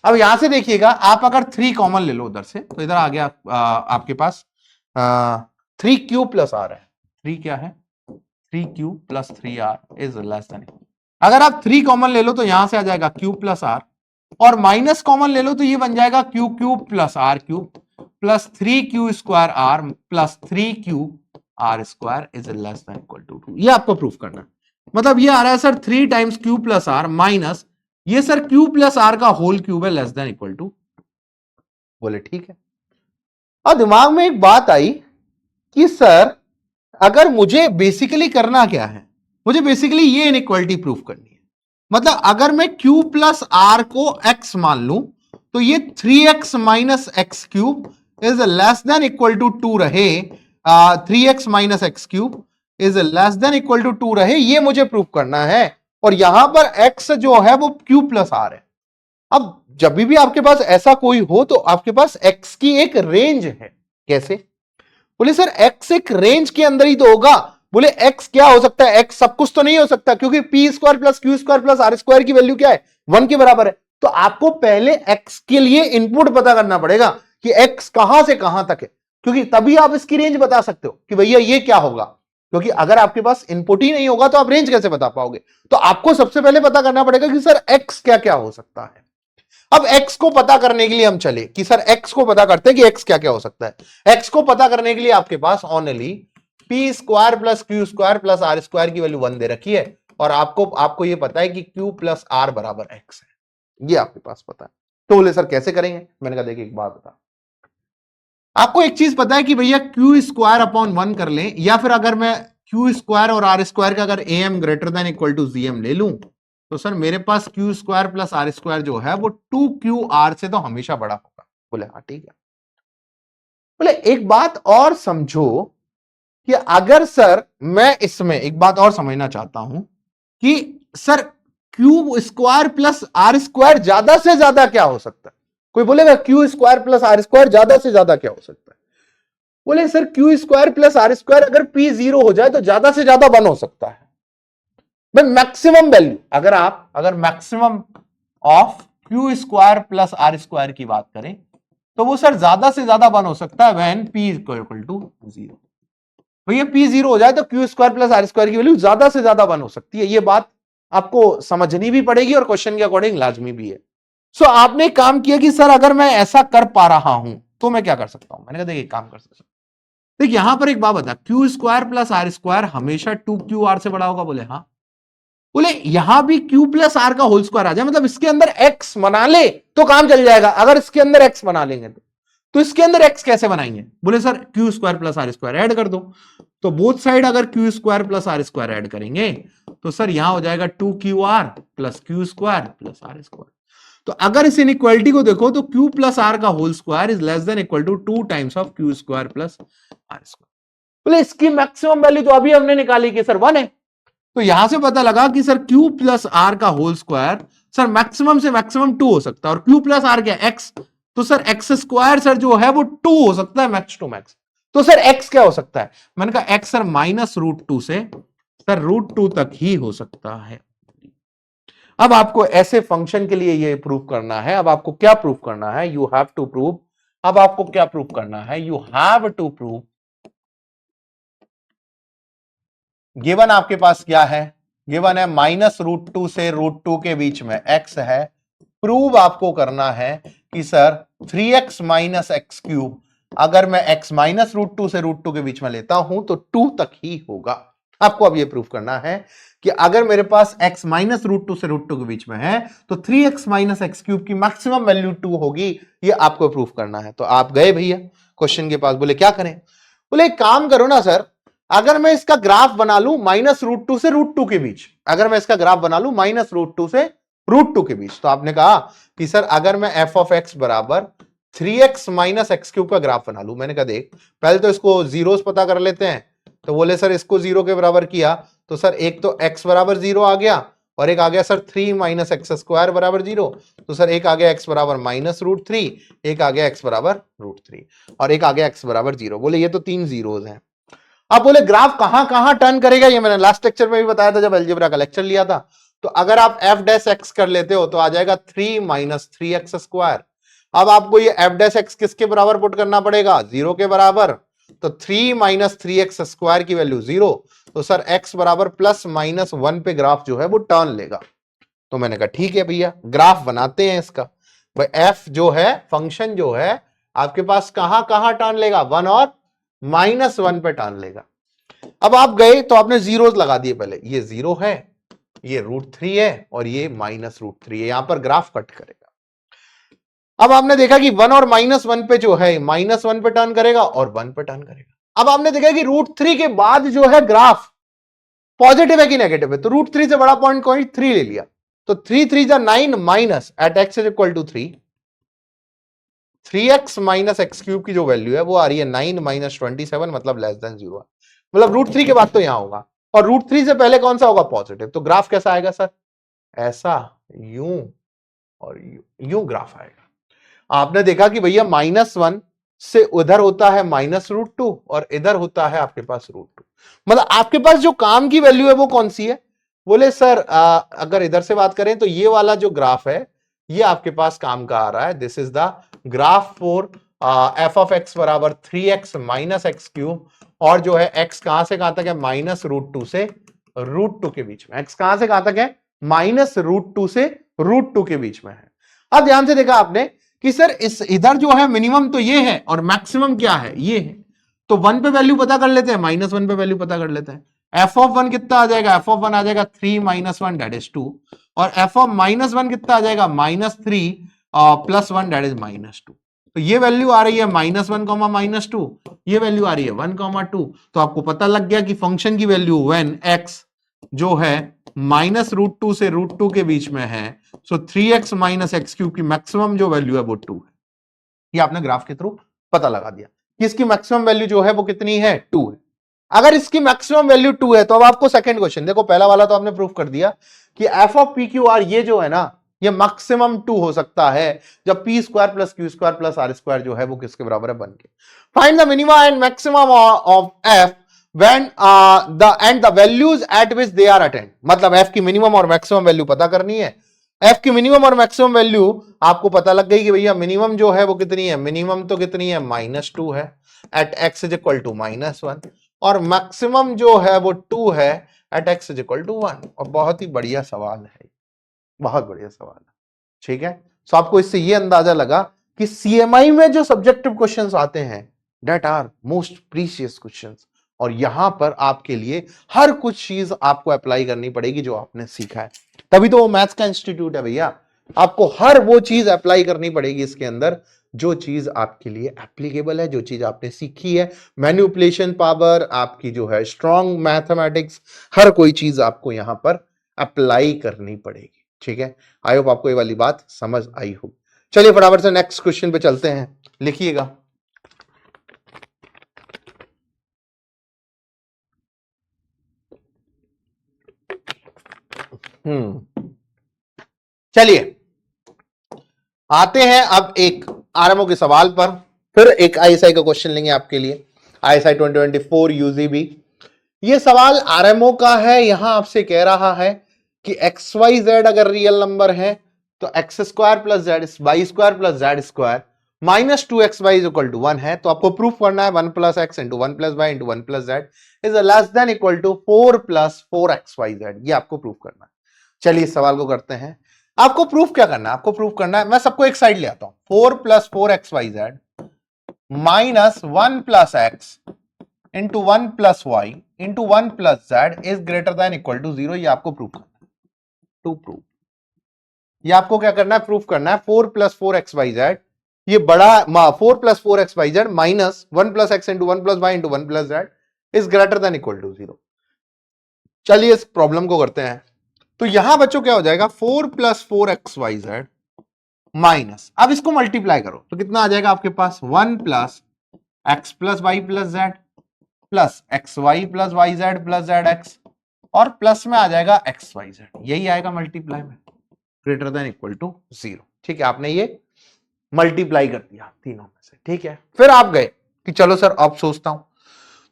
अब यहां से देखिएगा, आप अगर 3 कॉमन ले लो उधर से तो इधर आ गया आपके पास 3q प्लस आर है, 3 क्या है 3q plus 3r is less then. अगर आप 3 कॉमन ले लो तो यहां से आ जाएगा q प्लस आर और माइनस कॉमन ले लो तो ये बन जाएगा q cube plus r cube plus 3q square r plus 3q r square is less than equal to 2। ये आपको प्रूफ करना है। मतलब ये आ रहा है sir 3 times q plus r minus ये सर क्यू प्लस आर का होल क्यूब है लेस देन इक्वल टू। बोले ठीक है। और दिमाग में एक बात आई कि सर अगर मुझे बेसिकली करना क्या है, मुझे बेसिकली ये इनइक्वालिटी प्रूफ करनी है। मतलब अगर मैं q प्लस आर को x मान लूं तो ये 3x minus x cube is less than equal to 2 रहे, 3x minus x cube is less than equal to 2 रहे, ये मुझे प्रूफ करना है। और यहां पर x जो है वो q प्लस आर है। अब जब भी आपके पास ऐसा कोई हो तो आपके पास x की एक रेंज है। कैसे? बोले सर x एक रेंज के अंदर ही तो होगा। बोले x क्या हो सकता है? x सब कुछ तो नहीं हो सकता क्योंकि p square plus Q square plus are square की वैल्यू क्या है? 1 के बराबर है। तो आपको पहले x के लिए इनपुट पता करना पड़ेगा कि x कहां से कहां तक है, क्योंकि तभी आप इसकी रेंज बता सकते हो कि भैया ये क्या होगा। क्योंकि अगर आपके पास इनपुट ही नहीं होगा तो आप रेंज कैसे बता पाओगे? तो आपको सबसे पहले पता करना पड़ेगा कि सर x क्या क्या हो सकता है। अब x को पता करने के लिए हम चले कि सर x को पता करते हैं कि x क्या क्या हो सकता है। x को पता करने के लिए आपके पास only P square plus Q square plus are square की वैल्यू 1 दे रखी है और आपको ये पता है कि q प्लस आर बराबर x है। ये आपके पास पता है। तो बोले सर कैसे करेंगे? मैंने कहा देखिए एक बात बता, आपको एक चीज पता है कि भैया क्यू स्क्वायर अपॉन 1 कर लें, या फिर अगर मैं क्यू स्क्वायर और आर स्क्वायर का अगर am greater than equal to GM ले लूं तो सर मेरे पास Q square plus are square जो है वो 2qr से तो हमेशा बड़ा होगा। बोले हाँ ठीक है। बोले एक बात और समझो कि अगर सर मैं इसमें एक बात और समझना चाहता हूं कि sir q square plus are square ज्यादा से ज्यादा क्या हो सकता है? कोई बोलेगा q square plus are square ज्यादा से ज्यादा क्या हो सकता है? बोले sir q square plus are square अगर पी 0 हो जाए तो ज्यादा से ज्यादा 1 हो सकता है। मैक्सिमम वैल्यू अगर maximum of q square plus are square की बात करें तो वो सर ज्यादा से ज्यादा 1 हो सकता है व्हेन पी इक्वल टू 0। भैया पी 0 हो जाए तो q square plus are square की वैल्यू ज्यादा से ज्यादा 1 हो सकती है। ये बात आपको समझनी भी पड़ेगी और क्वेश्चन के अकॉर्डिंग लाजमी भी है। सो आपने काम किया कि सर अगर मैं ऐसा कर पा रहा हूं तो मैं क्या कर सकता हूं? मैंने कहा देखिए काम कर सकता हूं। देखिए यहां पर एक बात बता, q square plus are square हमेशा 2qr से बड़ा होगा। बोले हाँ। बोले यहां भी q प्लस आर का होल स्क्वायर आ जाए, मतलब इसके अंदर x बना ले तो काम चल जाएगा। अगर इसके अंदर x बना लेंगे तो इसके अंदर x कैसे बनाएंगे? बोले sir q square plus are square add कर दो। तो बोथ साइड अगर q square plus are square add करेंगे तो सर यहां हो जाएगा 2qr plus Q square plus are square. तो अगर इस इनइक्वालिटी को देखो तो q प्लस आर का whole square is less than equal to 2 times of q square plus are square. बोले इसकी मैक्सिमम वैल्यू तो अभी हमने निकाली कि सर 1 है। तो यहां से पता लगा कि सर q प्लस आर का होल स्क्वायर सर मैक्सिमम से मैक्सिमम 2 हो सकता है। और q प्लस आर क्या x, तो सर एक्स स्क्वायर सर जो है वो 2 हो सकता है मैक्स टू मैक्स। तो सर x क्या हो सकता है? मैंने कहा x सर माइनस √2 से सर √2 तक ही हो सकता है। अब आपको ऐसे फंक्शन के लिए ये प्रूफ करना है। अब आपको क्या प्रूफ करना है? यू हैव टू प्रूव, अब आपको क्या प्रूफ करना है? You have to prove given आपके पास क्या है? गिवन है माइनस √2 से √2 के बीच में x है। प्रूव आपको करना है कि sir 3x minus x cube अगर मैं x माइनस √2 से √2 के बीच में लेता हूं तो 2 तक ही होगा। आपको अब यह प्रूफ करना है कि अगर मेरे पास x माइनस √2 से √2 के बीच में है तो 3x माइनस एक्स क्यूब की मैक्सिमम वैल्यू 2 होगी। यह आपको प्रूफ करना है। तो आप गए भैया क्वेश्चन के पास। बोले क्या करें? बोले एक काम करो ना सर, अगर मैं इसका ग्राफ बना लूं माइनस √2 से √2 के बीच, अगर मैं इसका ग्राफ बना लूं माइनस √2 से √2 के बीच, तो आपने कहा कि सर अगर मैं f ऑफ x बराबर 3x माइनस एक्स क्यूब का ग्राफ बना लूं। मैंने कहा देख पहले तो इसको जीरोस पता कर लेते हैं। तो बोले सर इसको 0 के बराबर किया तो सर एक तो x बराबर 0 आ गया और एक आ गया सर 3 माइनस एक्स स्क्वायर बराबर 0। तो सर एक आ गया x बराबर माइनस √3, एक आ गया x बराबर √3 और एक आ गया x बराबर 0। बोले ये तो 3 जीरोस हैं। अब बोले ग्राफ कहां कहां टर्न करेगा? ये मैंने लास्ट लेक्चर में भी बताया था जब अलजेब्रा का लेक्चर लिया था। तो अगर आप f डैश x कर लेते हो तो आ जाएगा 3 माइनस 3x स्क्वायर। अब आपको ये f डैश x किसके बराबर पुट करना पड़ेगा? 0 के बराबर। तो 3 माइनस 3x स्क्वायर की वैल्यू 0। तो सर x बराबर प्लस माइनस 1 पे ग्राफ जो है वो टर्न लेगा। तो मैंने कहा ठीक है भैया ग्राफ बनाते हैं इसका। भाई एफ जो है फंक्शन जो है आपके पास कहां कहां टर्न लेगा, 1 और -1 पे टर्न लेगा। अब आप गए तो आपने जीरोस लगा दिए, पहले ये 0 है, ये √3 है और ये -√3 है, यहां पर ग्राफ कट करेगा। अब आपने देखा कि 1 और -1 पे जो है -1 पे टर्न करेगा और 1 पे टर्न करेगा। अब आपने देखा कि √3 के बाद जो है ग्राफ पॉजिटिव है कि नेगेटिव है, तो √3 से बड़ा पॉइंट कोई 3 ले लिया, तो 3 3 जा 9 minus eight x is equal to 3, 3x minus x cube की जो वैल्यू है वो आ रही है 9 माइनस 27 मतलब लेस देन 0। मतलब √3 के बाद तो यहां होगा और √3 से पहले कौन सा होगा, पॉजिटिव। तो ग्राफ कैसा आएगा सर, ऐसा यूं और यूं ग्राफ आएगा। आपने देखा कि भैया -1 से उधर होता है -√2 और इधर होता है आपके पास √2, मतलब आपके पास जो काम की वैल्यू है वो कौन सी है। बोले सर अगर इधर से बात करें तो ये वाला जो ग्राफ है ये आपके पास काम का आ रहा है, this is the graph for F of x बराबर 3x माइनस एक्स क्यूब, और जो है x कहां से कहां तक है, -√2 से √2 के बीच में। x कहां से कहां तक है, -√2 से √2 के बीच में है। अब ध्यान से देखा आपने कि सर इस इधर जो है मिनिमम तो ये है और मैक्सिमम क्या है, ये है। तो 1 पे वैल्यू पता कर लेते हैं, -1 पे वैल्यू पता कर लेते हैं। एफ ऑफ 1 कितना आ जाएगा, एफ ऑफ 1 आ जाएगा 3 - 1 दैट इज 2, और एफ ऑफ -1 कितना आ जाएगा, -3 +1 दैट इज -2। तो ये वैल्यू आ रही है -1, -2, ये वैल्यू आ रही है 1, 2। तो आपको पता लग गया कि फंक्शन की वैल्यू व्हेन x जो है -√2 से √2 के बीच में है, सो 3x माइनस एक्स क्यूब की मैक्सिमम जो वैल्यू है वो 2 है। ये आपने ग्राफ के थ्रू पता लगा दिया कि इसकी मैक्सिमम वैल्यू जो है वो कितनी है, 2 है। अगर इसकी मैक्सिमम वैल्यू 2 है तो अब आपको सेकंड क्वेश्चन देखो, पहला वाला तो आपने प्रूव कर दिया कि F of P q are ये जो है ना ये मैक्सिमम 2 हो सकता है जब p square plus Q square plus are square जो है वो किसके बराबर है, 1 के। Find the minima and maximum of f when the values at which they are attained, मतलब एफ की मिनिमम और मैक्सिमम वैल्यू पता करनी है। एफ की मिनिमम और मैक्सिमम वैल्यू आपको पता लग गई कि भैया मिनिमम जो है वो कितनी है, मिनिमम तो कितनी है, -2 है at x is equal to -1, और मैक्सिमम जो है वो 2 है at x is equal to 1। और बहुत ही बढ़िया सवाल है, बहुत बढ़िया सवाल है, ठीक है। तो आपको इससे ये अंदाजा लगा कि सीएमआई में जो सब्जेक्टिव क्वेश्चंस आते हैं that are most precious questions, और यहां पर आपके लिए हर कुछ चीज आपको अप्लाई करनी पड़ेगी जो आपने सीखा है, तभी तो वो मैथ्स का इंस्टीट्यूट है भैया। आपको हर वो चीज अप्लाई करनी पड़ेगी इसके अंदर जो चीज आपके लिए एप्लीकेबल है, जो चीज आपने सीखी है, मैनिपुलेशन पावर आपकी जो है, स्ट्रॉन्ग मैथमेटिक्स, हर कोई चीज आपको यहां पर अप्लाई करनी पड़ेगी, ठीक है। आई होप आपको ये वाली बात समझ आई हो। चलिए फटाफट से नेक्स्ट क्वेश्चन पे चलते हैं, लिखिएगा। चलिए आते हैं अब एक आरएमओ के सवाल पर, फिर एक आईएसआई का क्वेश्चन लेंगे आपके लिए, आईएसआई 2024 यूजीबी। ये सवाल आरएमओ का है, यहां आपसे कह रहा है कि एक्स वाई जेड अगर रियल नंबर है तो x square plus z y square plus Z square -2xy is equal to 1 है। तो आपको प्रूफ करना है 1 + x into 1 + y into 1 + z is less than equal to 4 + 4xyz, ये आपको प्रूफ करना है। चलिए इस सवाल को करते हैं। आपको प्रूफ क्या करना है, आपको प्रूफ करना है, मैं सबको एक साइड ले आता हूं, 4 + 4xyz -1 + x into 1 + y into 1 + z is greater than equal to 0, ये आपको प्रूफ करना है। टू प्रूफ, ये आपको क्या करना है, प्रूफ करना है 4 + 4xyz, ये बड़ा 4 + 4xyz -1 + x into 1 + y into 1 + z is greater than equal to 0। चलिए इस प्रॉब्लम को करते हैं। तो यहां बच्चों क्या हो जाएगा, 4 + 4xyz माइनस, अब इसको मल्टीप्लाई करो तो कितना आ जाएगा आपके पास, 1 + x + y + z plus xy + yz + zx, और प्लस में आ जाएगा xyz, यही आएगा मल्टीप्लाई में, ग्रेटर देन इक्वल टू 0। ठीक है, आपने ये मल्टीप्लाई कर दिया तीनों में से, ठीक है। फिर आप गए कि चलो सर अब सोचता हूं,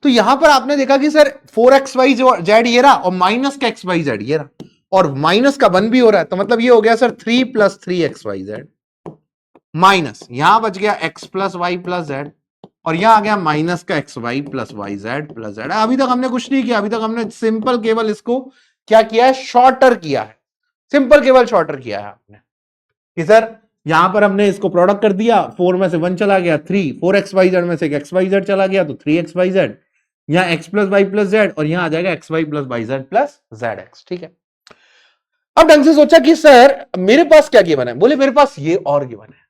तो यहां पर आपने देखा कि सर 4xyz ये रहा और माइनस का xyz ये रहा, और माइनस का 1 भी हो रहा है, तो मतलब ये हो गया सर 3 + 3xyz माइनस, यहां बच गया x + y + z, और यहां आ गया माइनस का xy + yz + z। अभी तक हमने कुछ नहीं किया, अभी तक हमने सिंपल केवल इसको क्या किया है, शॉर्टर किया है, सिंपल केवल शॉर्टर किया है आपने कि सर यहां पर हमने इसको प्रोडक्ट कर दिया, 4 में से 1 चला गया 3, 4xyz में से एक xyz चला गया तो 3xyz, यहां x plus Y plus Z और यहां आ जाएगा xy plus Y Z plus zx। ठीक है, अब ढंग से सोचा कि सर मेरे पास क्या गिवन है, बोले मेरे पास ये और गिवन है।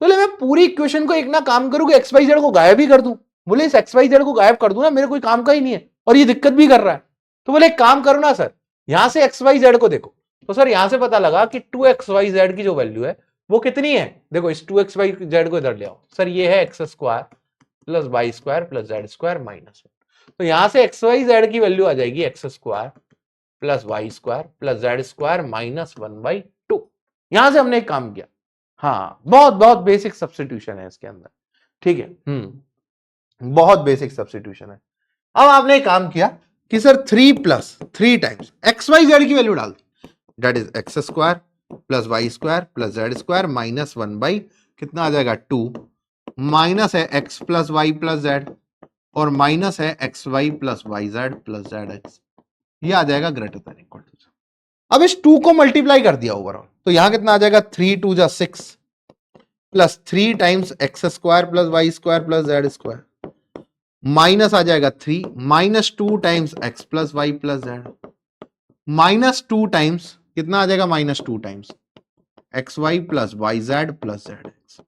बोले मैं पूरी इक्वेशन को एक ना काम करूं कि एक्स वाई जेड को गायब ही कर दूं। बोले इस एक्स वाई जेड को गायब कर दूं ना, मेरे कोई काम का ही नहीं है और ये दिक्कत भी कर रहा है। तो बोले एक काम करो ना सर, यहां से एक्स वाई जेड को देखो, तो सर यहां से पता लगा कि 2xyz की जो वैल्यू है वो कितनी है। देखो इस 2xyz को इधर ले आओ, सर ये है x square plus Y square plus Z square minus 1। तो यहां से xyz की वैल्यू आ जाएगी x square plus Y square plus Z square minus 1/2। यहां से हमने एक काम किया, हाँ बहुत बहुत बेसिक सब्स्टिट्यूशन है इसके अंदर। ठीक है, बहुत बेसिक सब्स्टिट्यूशन है। अब आपने एक काम किया कि sir 3 plus 3 times x Y Z की वैल्यू डाल दी, that is X square plus Y square plus Z square minus 1 कितना आ जाएगा 2, माइनस है X plus Y plus Z और माइनस है X Y plus Y Z plus Z X, ये आ जाएगा ग्रेटर देन इक्वल टू। अब इस 2 को मल्टीप्लाई कर दिया ओवरऑल, तो यहां कितना आ जाएगा 3 2 जा 6 plus 3 times x square plus Y square plus Z square minus आ जाएगा 3 minus 2 times x plus Y plus Z minus 2 times कितना आ जाएगा minus 2 times x Y plus Y Z plus Z X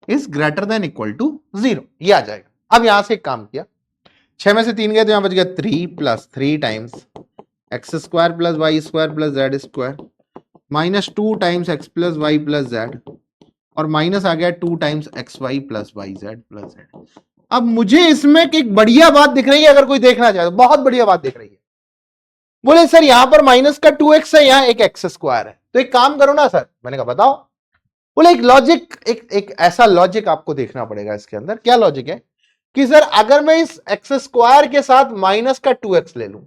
is greater than equal to 0, ये आ जाएगा। अब यहां से एक काम किया, 6 में से 3 गए तो यहां बच गया 3 plus 3 times x square plus Y square plus Z square minus 2 times x plus Y plus Z और माइनस आ गया 2 times x Y plus Y Z plus z. अब मुझे इसमें एक बढ़िया बात दिख रही है, अगर कोई देखना चाहे तो बहुत बढ़िया बात दिख रही है। बोले सर यहां पर माइनस का 2x है, यहां एक एक्स स्क्वायर है, तो एक काम करो ना सर। मैंने कहा बताओ। बोले एक लॉजिक, एक ऐसा लॉजिक आपको देखना पड़ेगा इसके अंदर। क्या लॉजिक है कि सर अगर मैं इस एक्स स्क्वायर के साथ माइनस का 2x ले लूं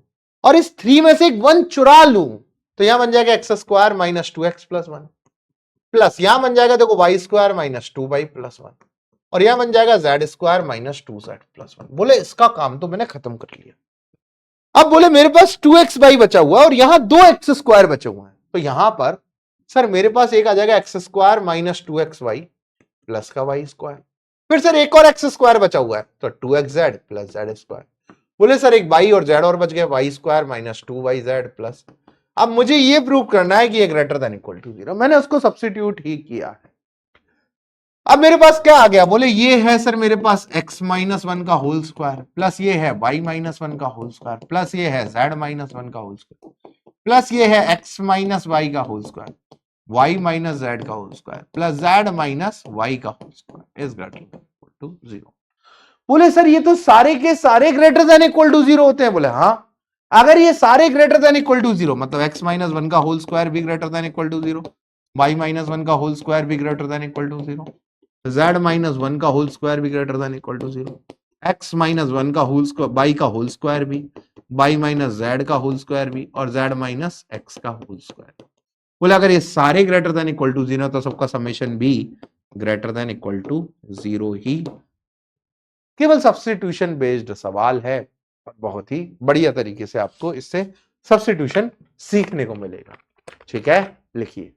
और इस 3 में से एक 1 चुरा लूं, तो यहां बन जाएगा x square minus 2x plus 1 plus यहां बन जाएगा देखो Y square minus 2y plus 1 और यहां बन जाएगा Z square minus 2z plus 1। बोले इसका काम तो मैंने खत्म कर लिया। अब बोले मेरे पास 2x बचा हुआ है और यहां 2x स्क्वायर बचे हुए हैं, तो यहां पर सर मेरे पास एक आ जाएगा x square minus 2xy plus का वाई स्क्वायर, फिर सर एक और एक्स स्क्वायर बचा हुआ है तो 2xz प्लस जेड स्क्वायर। बोले सर एक वाई और जेड और बच गया, Y square minus 2yz plus. अब मुझे ये प्रूव करना है कि ये ग्रेटर देन इक्वल टू 0, मैंने उसको सब्स्टिट्यूट ही किया है। अब मेरे पास क्या आ गया, बोले ये है सर मेरे पास x माइनस 1 का होल स्क्वायर प्लस ये है y माइनस 1 का होल स्क्वायर प्लस ये है z माइनस 1 का होल स्क्वायर प्लस ये है x माइनस y का whole square y minus z का whole square plus z minus y का whole square is greater than equal to 0। बोले सर ये तो सारे के सारे ग्रेटर देन इक्वल टू 0 होते हैं। बोले हाँ, अगर ये सारे ग्रेटर देन इक्वल टू 0 मतलब x माइनस 1 का होल स्क्वायर भी greater than equal to 0, y minus 1 का होल स्क्वायर भी greater than equal to 0, z minus 1 का होल स्क्वायर भी greater than equal to 0, x minus 1 का होल स्क्वायर y का whole square भी, y minus z का whole square भी और z माइनस x का होल स्क्वायर। बोले अगर ये सारे ग्रेटर देन इक्वल टू 0 तो सबका समेशन भी ग्रेटर देन इक्वल टू 0 ही। केवल सब्स्टिट्यूशन बेस्ड सवाल है, बहुत ही बढ़िया तरीके से आपको इससे सब्स्टिट्यूशन सीखने को मिलेगा। ठीक है, लिखिए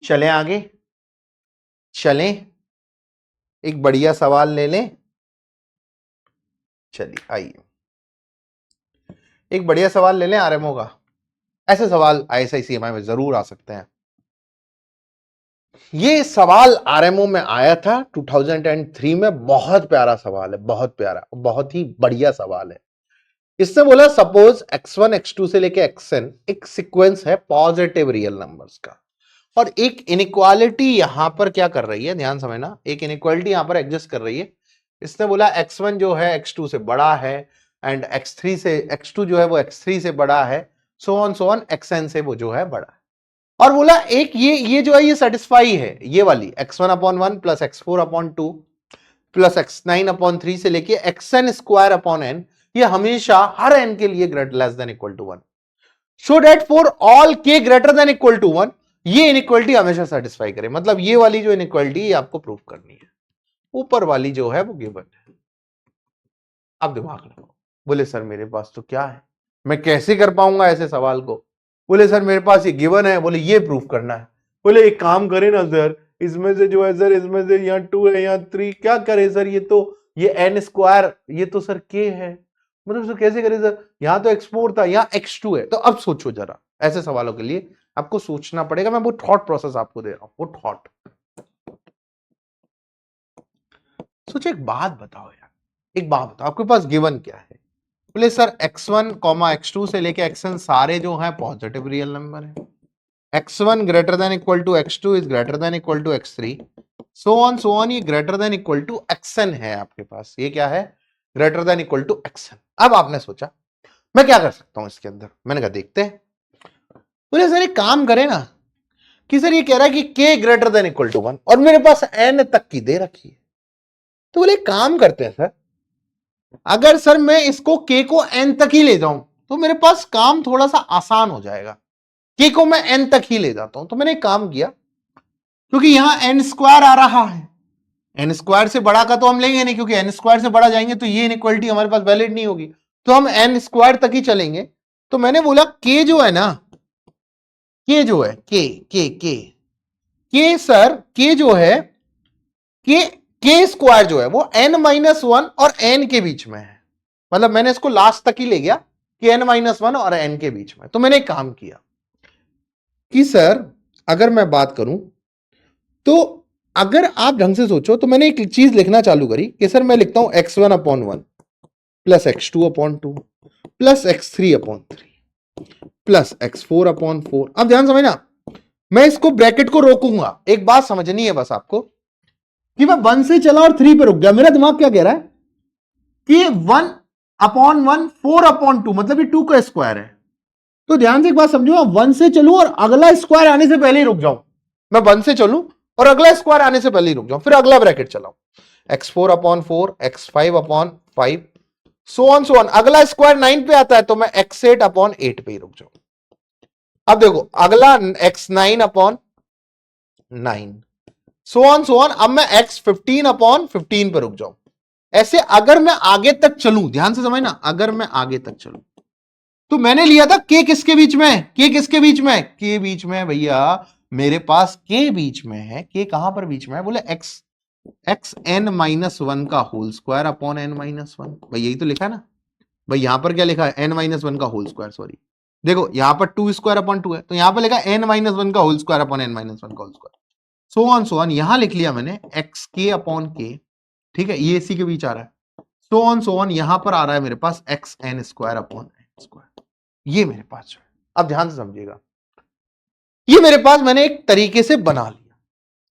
चलें आगे, चलें एक बढ़िया सवाल ले लें। चलिए आइए एक बढ़िया सवाल ले लें आरएमओ का। ऐसे सवाल आईएसआई सीएमआई में जरूर आ सकते हैं। ये सवाल आरएमओ में आया था 2003 में, बहुत प्यारा सवाल है, बहुत प्यारा, बहुत ही बढ़िया सवाल है। इसने बोला सपोज x1 x2 से लेके xn एक सीक्वेंस है पॉजिटिव रियल नंबर्स का और एक इनइक्वालिटी यहां पर क्या कर रही है, ध्यान समझना, एक इनइक्वालिटी यहां पर एग्जिस्ट कर रही है। इसने बोला x1 जो है x2 से बड़ा है एंड x2 जो है वो x3 से बड़ा है, सो ऑन xn से वो जो है बड़ा है। और बोला एक ये जो है ये सेटिस्फाई है, ये वाली x1/1 plus x4/2 plus x9/3 से लेके xn स्क्वायर अपॉन n, ये हमेशा हर n के लिए less than equal to 1, so that for all k greater than equal to 1 ये इनइक्वालिटी हमेशा सेटिस्फाई करे। मतलब ये वाली जो इनइक्वालिटी आपको प्रूव करनी है, ऊपर वाली जो है वो गिवन है। अब दिमाग लगाओ। बोले सर मेरे पास तो क्या है, मैं कैसे कर पाऊंगा ऐसे सवाल को। बोले सर मेरे पास ये गिवन है, बोले ये प्रूफ करना है। बोले एक काम करें ना सर, इसमें से जो है सर, इसमें से यहाँ 2 है यहाँ 3, क्या करे सर, ये एन स्क्वायर, ये तो सर के है, मतलब सर कैसे करें सर, यहाँ तो x4 था, यहाँ x2 है। तो अब सोचो जरा, ऐसे सवालों के लिए आपको सोचना पड़ेगा। मैं वो थॉट प्रोसेस आपको दे रहा हूं, वो थॉट। सोचो, एक बात बताओ यार, एक बात बताओ, आपके पास गिवन क्या है। बोले सर x1 x2 से लेके xn सारे जो हैं पॉजिटिव रियल नंबर है, x1 greater than equal to x2 is greater than equal to x3, so on ये greater than equal to xn है आपके पास, ये क्या है, greater than equal to xn। अब आपने सोचा मैं क्या कर सकता हूं इसके अंदर, मैंने कहा देखते हैं। बोले सर एक काम करें ना, कि सर ये कह रहा है कि k greater than equal to 1 और मेरे पास n तक की दे रखी है। तो बोले काम करते हैं सर, अगर सर मैं इसको k को n तक ही ले जाऊं तो मेरे पास काम थोड़ा सा आसान हो जाएगा। k को मैं n तक ही ले जाता हूं। तो मैंने एक काम किया, क्योंकि यहां n स्क्वायर आ रहा है, n स्क्वायर से बड़ा का तो हम लेंगे नहीं, क्योंकि n स्क्वायर से बड़ा जाएंगे तो ये इनइक्वालिटी हमारे पास वैलिड नहीं होगी, तो हम n स्क्वायर तक ही चलेंगे। तो मैंने बोला k जो है ना, k जो है k सर k जो है k स्क्वायर जो है वो n-1 और n के बीच में है, मतलब मैंने इसको लास्ट तक ही ले गया कि n-1 और n के बीच में। तो मैंने एक काम किया कि सर अगर मैं बात करूं तो अगर आप ढंग से सोचो तो मैंने एक चीज लिखना चालू करी कि सर मैं लिखता हूं x1/1 plus x2/2 plus x3/3 plus x4/4। अब ध्यान समझना, मैं इसको ब्रैकेट को रोकूंगा, एक बात समझनी है बस आपको कि मैं 1 से चला और 3 पे रुक गया। मेरा दिमाग क्या कह रहा है कि 1/1 4/2 मतलब ये 2 का स्क्वायर है। तो ध्यान से एक बात समझो, 1 से चलूं और अगला स्क्वायर आने से पहले ही रुक जाऊं, मैं 1 से चलूं और अगला स्क्वायर आने से पहले ही रुक जाऊं, फिर अगला ब्रैकेट चलाऊं, x4/4 x5/5 सो ऑन अगला स्क्वायर 9 पे आता है तो मैं x8/8 पे ही रुक जाऊं। अब देखो अगला x9/9 सो ऑन अब मैं x15/15 पे रुक जाऊं। ऐसे अगर मैं आगे तक चलूं, ध्यान से समझना, अगर मैं आगे तक चलूं तो मैंने लिया था k किसके बीच में, k किसके बीच में, k बीच में भैया, मेरे पास k बीच में है। k कहां पर बीच में है, बोले xn-1 का होल स्क्वायर अपॉन n-1। भाई यही तो लिखा है ना, भाई यहां पर क्या लिखा है, n-1 का होल स्क्वायर, सॉरी देखो यहां पर 2 स्क्वायर अपॉन 2 है, तो यहां पर लिखा n-1 का होल स्क्वायर अपॉन n-1 का होल स्क्वायर, सो ऑन यहां लिख लिया मैंने xk/k, ठीक है, ये इसी के बीच आ रहा है, सो ऑन यहां पर आ रहा है मेरे पास xn2/n², ये मेरे पास जो है। अब ध्यान से समझिएगा, ये मेरे पास मैंने एक तरीके से बना लिया,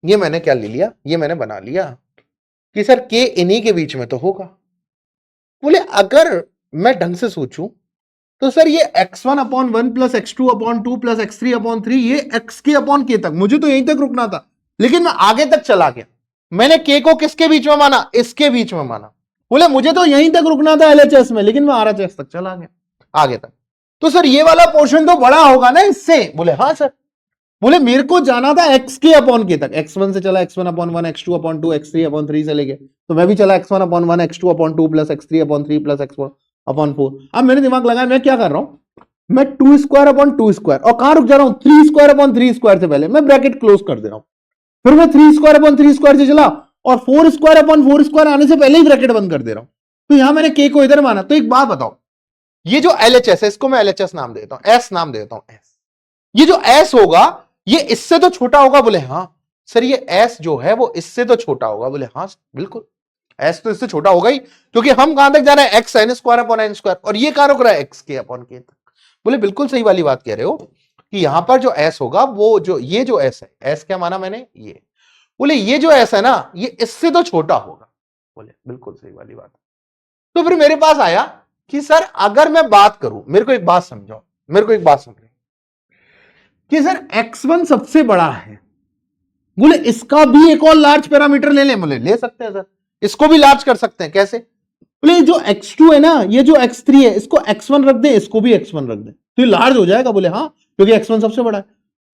ये मैंने क्या ले लिया, ये मैंने बना लिया कि सर k इन्हीं के बीच में तो होगा। बोले अगर मैं ढंग से सोचूं तो सर ये x1/1 plus x2/2 plus x3/3 ये xk/k तक, मुझे तो यहीं तक रुकना था, लेकिन मैं आगे तक चला गया। मैंने k को किसके बीच में माना, इसके बीच में माना। बोले मुझे तो यहीं तक रुकना था LHS में, लेकिन मैं RHS तक चला गया, आगे तक। तो सर ये वाला पोर्शन तो बड़ा होगा ना इससे, बोले हाँ सर। बोले मेरे को जाना था xk/k तक, x1 से चला x1/1 x2/2 x3/3 से लेके, तो मैं भी चला x1/1 x2/2 plus x3/3 plus x4/4। अब मैंने दिमाग लगाया मैं क्या कर रहा हूं, मैं 2 स्क्वायर/2 स्क्वायर, और कहां रुक जा रहा हूं, 3 स्क्वायर/3 स्क्वायर से पहले मैं ब्रैकेट क्लोज कर दे रहा हूं, फिर मैं 3 स्क्वायर/3 स्क्वायर से चला और 4 स्क्वायर/4 स्क्वायर आने से पहले ही ब्रैकेट बंद कर दे रहा हूं। तो यहां मैंने k को इधर माना। तो एक बात बताओ, ये जो LHS है इसको मैं LHS नाम देता हूं, S नाम देता हूं, S। ये जो S होगा ये इससे तो छोटा होगा, बोले हाँ सर ये S जो है वो इससे तो छोटा होगा, बोले हाँ बिल्कुल S तो इससे छोटा होगा ही, क्योंकि हम कहां तक जा रहे हैं xn2/n², और ये कहां रुक रहा है xk/k तक। बोले बिल्कुल सही वाली बात कह रहे हो कि यहां पर जो S होगा वो जो ये जो S है, S क्या माना मैंने, ये, बोले ये जो S है ना ये इससे तो छोटा होगा, बोले बिल्कुल सही वाली बात। तो फिर मेरे पास आया कि सर अगर मैं बात करूं, मेरे को एक बात समझाओ, मेरे को एक बात समझो कि सर x1 सबसे बड़ा है, बोले इसका भी एक और लार्ज पैरामीटर ले लें, बोले ले सकते हैं सर, इसको भी लार्ज कर सकते हैं, कैसे, बोले जो x2 है ना, ये जो x3 है इसको x1 रख दे, इसको भी x1 रख दे, तो ये लार्ज हो जाएगा, बोले हाँ क्योंकि x1 सबसे बड़ा है।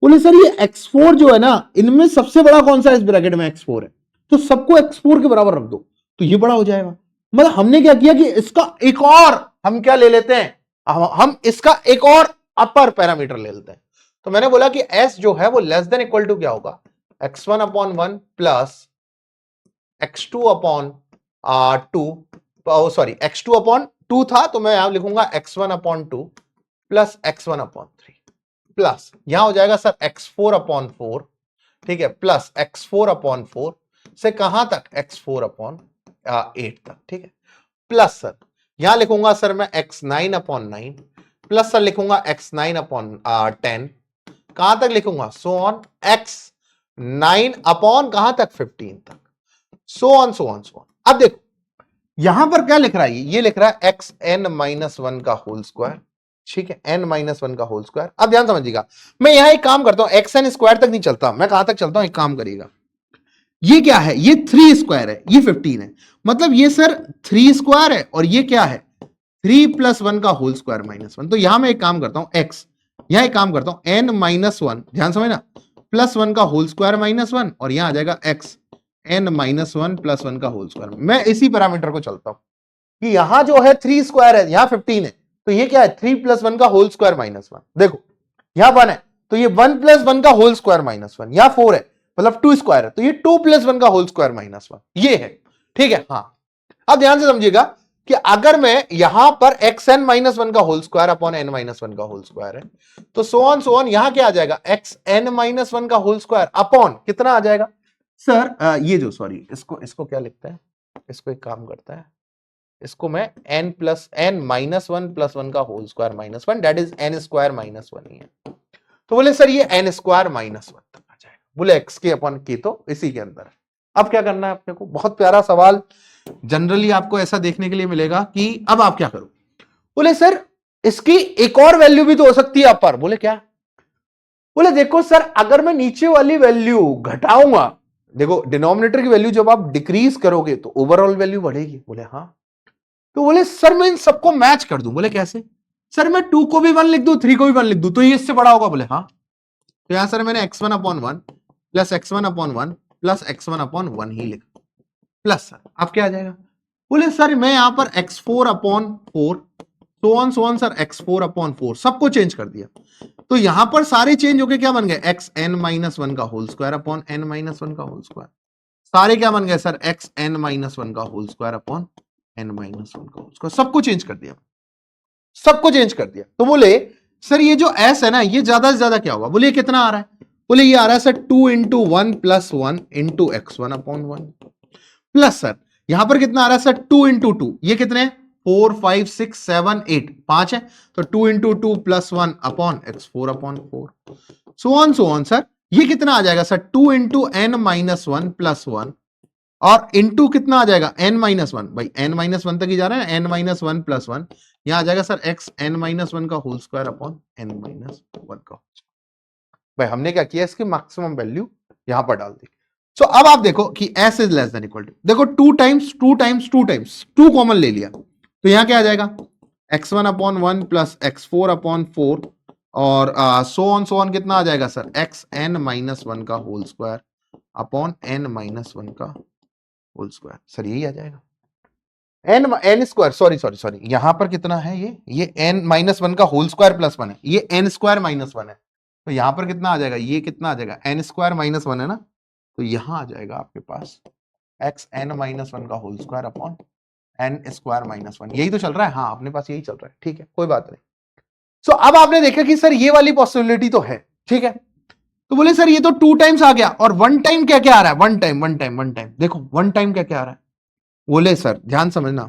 बोले सर ये x4 जो है ना, इनमें सबसे बड़ा कौन सा है इस ब्रैकेट में, x4 है, तो सबको x4 के बराबर रख दो तो ये बड़ा हो जाएगा। मतलब हमने क्या किया कि इसका एक और हम क्या ले लेते हैं, हम इसका एक और अपर पैरामीटर ले लेते हैं। तो मैंने बोला कि s जो है वो लेस देन इक्वल टू क्या होगा, x1 upon 1 plus x2 upon 2, sorry x2 upon 2 था तो मैं यहां लिखूंगा x1 upon 2 plus x1 upon 3 plus यहां हो जाएगा सर x4 अपॉन 4, ठीक है, प्लस x4 अपॉन 4 से कहां तक, x4 अपॉन 8 तक, ठीक है, प्लस सर यहां लिखूंगा सर मैं x9 अपॉन 9 प्लस सर लिखूंगा x9 अपॉन 10, कहां तक लिखूंगा, सो ऑन x9 अपॉन कहां तक, 15 तक, so on so on so on. अब देखो यहां पर क्या लिख रहा है, ये लिख रहा है xn-1 का होल स्क्वायर, ठीक है, n-1 का होल स्क्वायर। अब ध्यान समझिएगा, मैं यहां एक काम करता हूं, xn स्क्वायर तक नहीं चलता, मैं कहां तक चलता हूं, एक काम करिएगा, ये क्या है, ये 3 स्क्वायर है, ये 15 है, मतलब ये सर 3 स्क्वायर है और ये क्या है 3 प्लस 1 का होल स्क्वायर माइनस 1। तो यहां मैं एक काम करता हूं x, यहां एक काम करता हूं n-1, ध्यान समझना, प्लस 1 का होल स्क्वायर माइनस 1 और यहां आ जाएगा x n-1 प्लस 1 का होल स्क्वायर। मैं इसी पैरामीटर को चलता हूं कि यहां जो है 3 स्क्वायर है, यहां 15 है, तो ये क्या है 3 प्लस 1 का होल स्क्वायर माइनस 1। देखो यहां 1 है तो ये 1 प्लस 1 का होल स्क्वायर माइनस 1, यहां 4 है मतलब 2 स्क्वायर है तो ये 2 प्लस 1 का होल स्क्वायर माइनस 1, ये है, ठीक है। हाँ अब ध्यान से समझिएगा कि अगर मैं यहां पर xn-1 का होल स्क्वायर अपॉन n-1 का होल स्क्वायर है तो सो ऑन यहां क्या आ जाएगा xn-1 का होल स्क्वायर अपॉन कितना आ जाएगा सर, ये जो सॉरी इसको क्या लिखता है, इसको एक काम करता है, इसको मैं n-1 प्लस 1 का whole square minus 1 that is n square minus 1 ही है। तो बोले सर ये n स्क्वायर माइनस 1 तक आ जाएगा, बोले x के अपॉन k तो इसी के अंदर है। अब क्या करना है अपने को, बहुत प्यारा सवाल जनरली आपको ऐसा देखने के लिए मिलेगा कि अब आप क्या करो, बोले सर इसकी एक और वैल्यू भी तो हो सकती है अपर, बोले क्या, बोले देखो सर अगर मैं नीचे वाली वैल्यू घटाऊंगा, देखो डिनोमिनेटर की वैल्यू जब आप डिक्रीज करोगे तो ओवरऑल वैल्यू बढ़ेगी, बोले हाँ, तो बोले सर मैं इन सबको मैच कर दूं, बोले कैसे, सर मैं 2 को भी 1 लिख दूं 3 को भी 1 लिख दूं तो ये इससे बड़ा होगा, बोले हाँ, तो यहां सर मैंने x1 upon 1 plus x1 upon 1 plus x1 upon 1 ही लिखा, प्लस सर अब क्या आ जाएगा, बोले सर मैं यहां पर x4 upon 4 so on sir x4 upon 4 सबको चेंज कर दिया, तो यहां पर सारे चेंज होके क्या बन गए xn-1 का होल स्क्वायर अपॉन n-1 का होल स्क्वायर, सारे क्या बन गए सर xn-1 का होल स्क्वायर अपॉन n-1 का होल स्क्वायर, सबको चेंज कर दिया, सबको चेंज कर दिया। तो बोले सर ये जो s है ना ये ज्यादा से ज्यादा क्या होगा, बोले ये कितना आ रहा है, बोले ये आ रहा है sir 2 into 1 plus 1 into x1 upon 1 plus sir यहां पर कितना आ रहा है सर 2 इंटू 2, ये कितने 4 5 6 7 8 5 है तो 2 into 2 plus 1 upon x4 upon 4 so on sir ये कितना आ जाएगा सर 2 इंटू n-1 प्लस 1 और इंटू कितना आ जाएगा n-1, भाई n-1 तक ही जा रहा है ना, n-1 प्लस 1 यहां आ जाएगा सर xn-1 का होल स्क्वायर अपॉन n-1 का, भाई हमने क्या किया इसकी मैक्सिमम वैल्यू यहां पर डाल दी। सो अब आप देखो कि s is less than equal to, देखो 2 टाइम्स 2 टाइम्स 2 टाइम्स 2 कॉमन ले लिया तो यहां क्या आ जाएगा x1 upon 1 plus x4 upon 4 और सो ऑन कितना आ जाएगा सर xn-1 का होल स्क्वायर अपॉन n-1 का होल स्क्वायर, सर यही आ जाएगा n स्क्वायर, सॉरी यहां पर कितना है ये n-1 का होल स्क्वायर प्लस 1 है, ये n स्क्वायर माइनस 1 है, तो यहां पर कितना आ जाएगा, ये कितना आ जाएगा n स्क्वायर माइनस 1 है ना, तो यहां आ जाएगा आपके पास xn-1 का whole square upon n square minus 1, यही तो चल रहा है, हाँ अपने पास यही चल रहा है, ठीक है कोई बात नहीं। सो अब आपने देखा कि सर ये वाली पॉसिबिलिटी तो है, ठीक है, तो बोले सर ये तो 2 टाइम्स आ गया और 1 टाइम क्या क्या आ रहा है, 1 टाइम देखो 1 टाइम क्या क्या आ रहा है, बोले सर ध्यान समझना,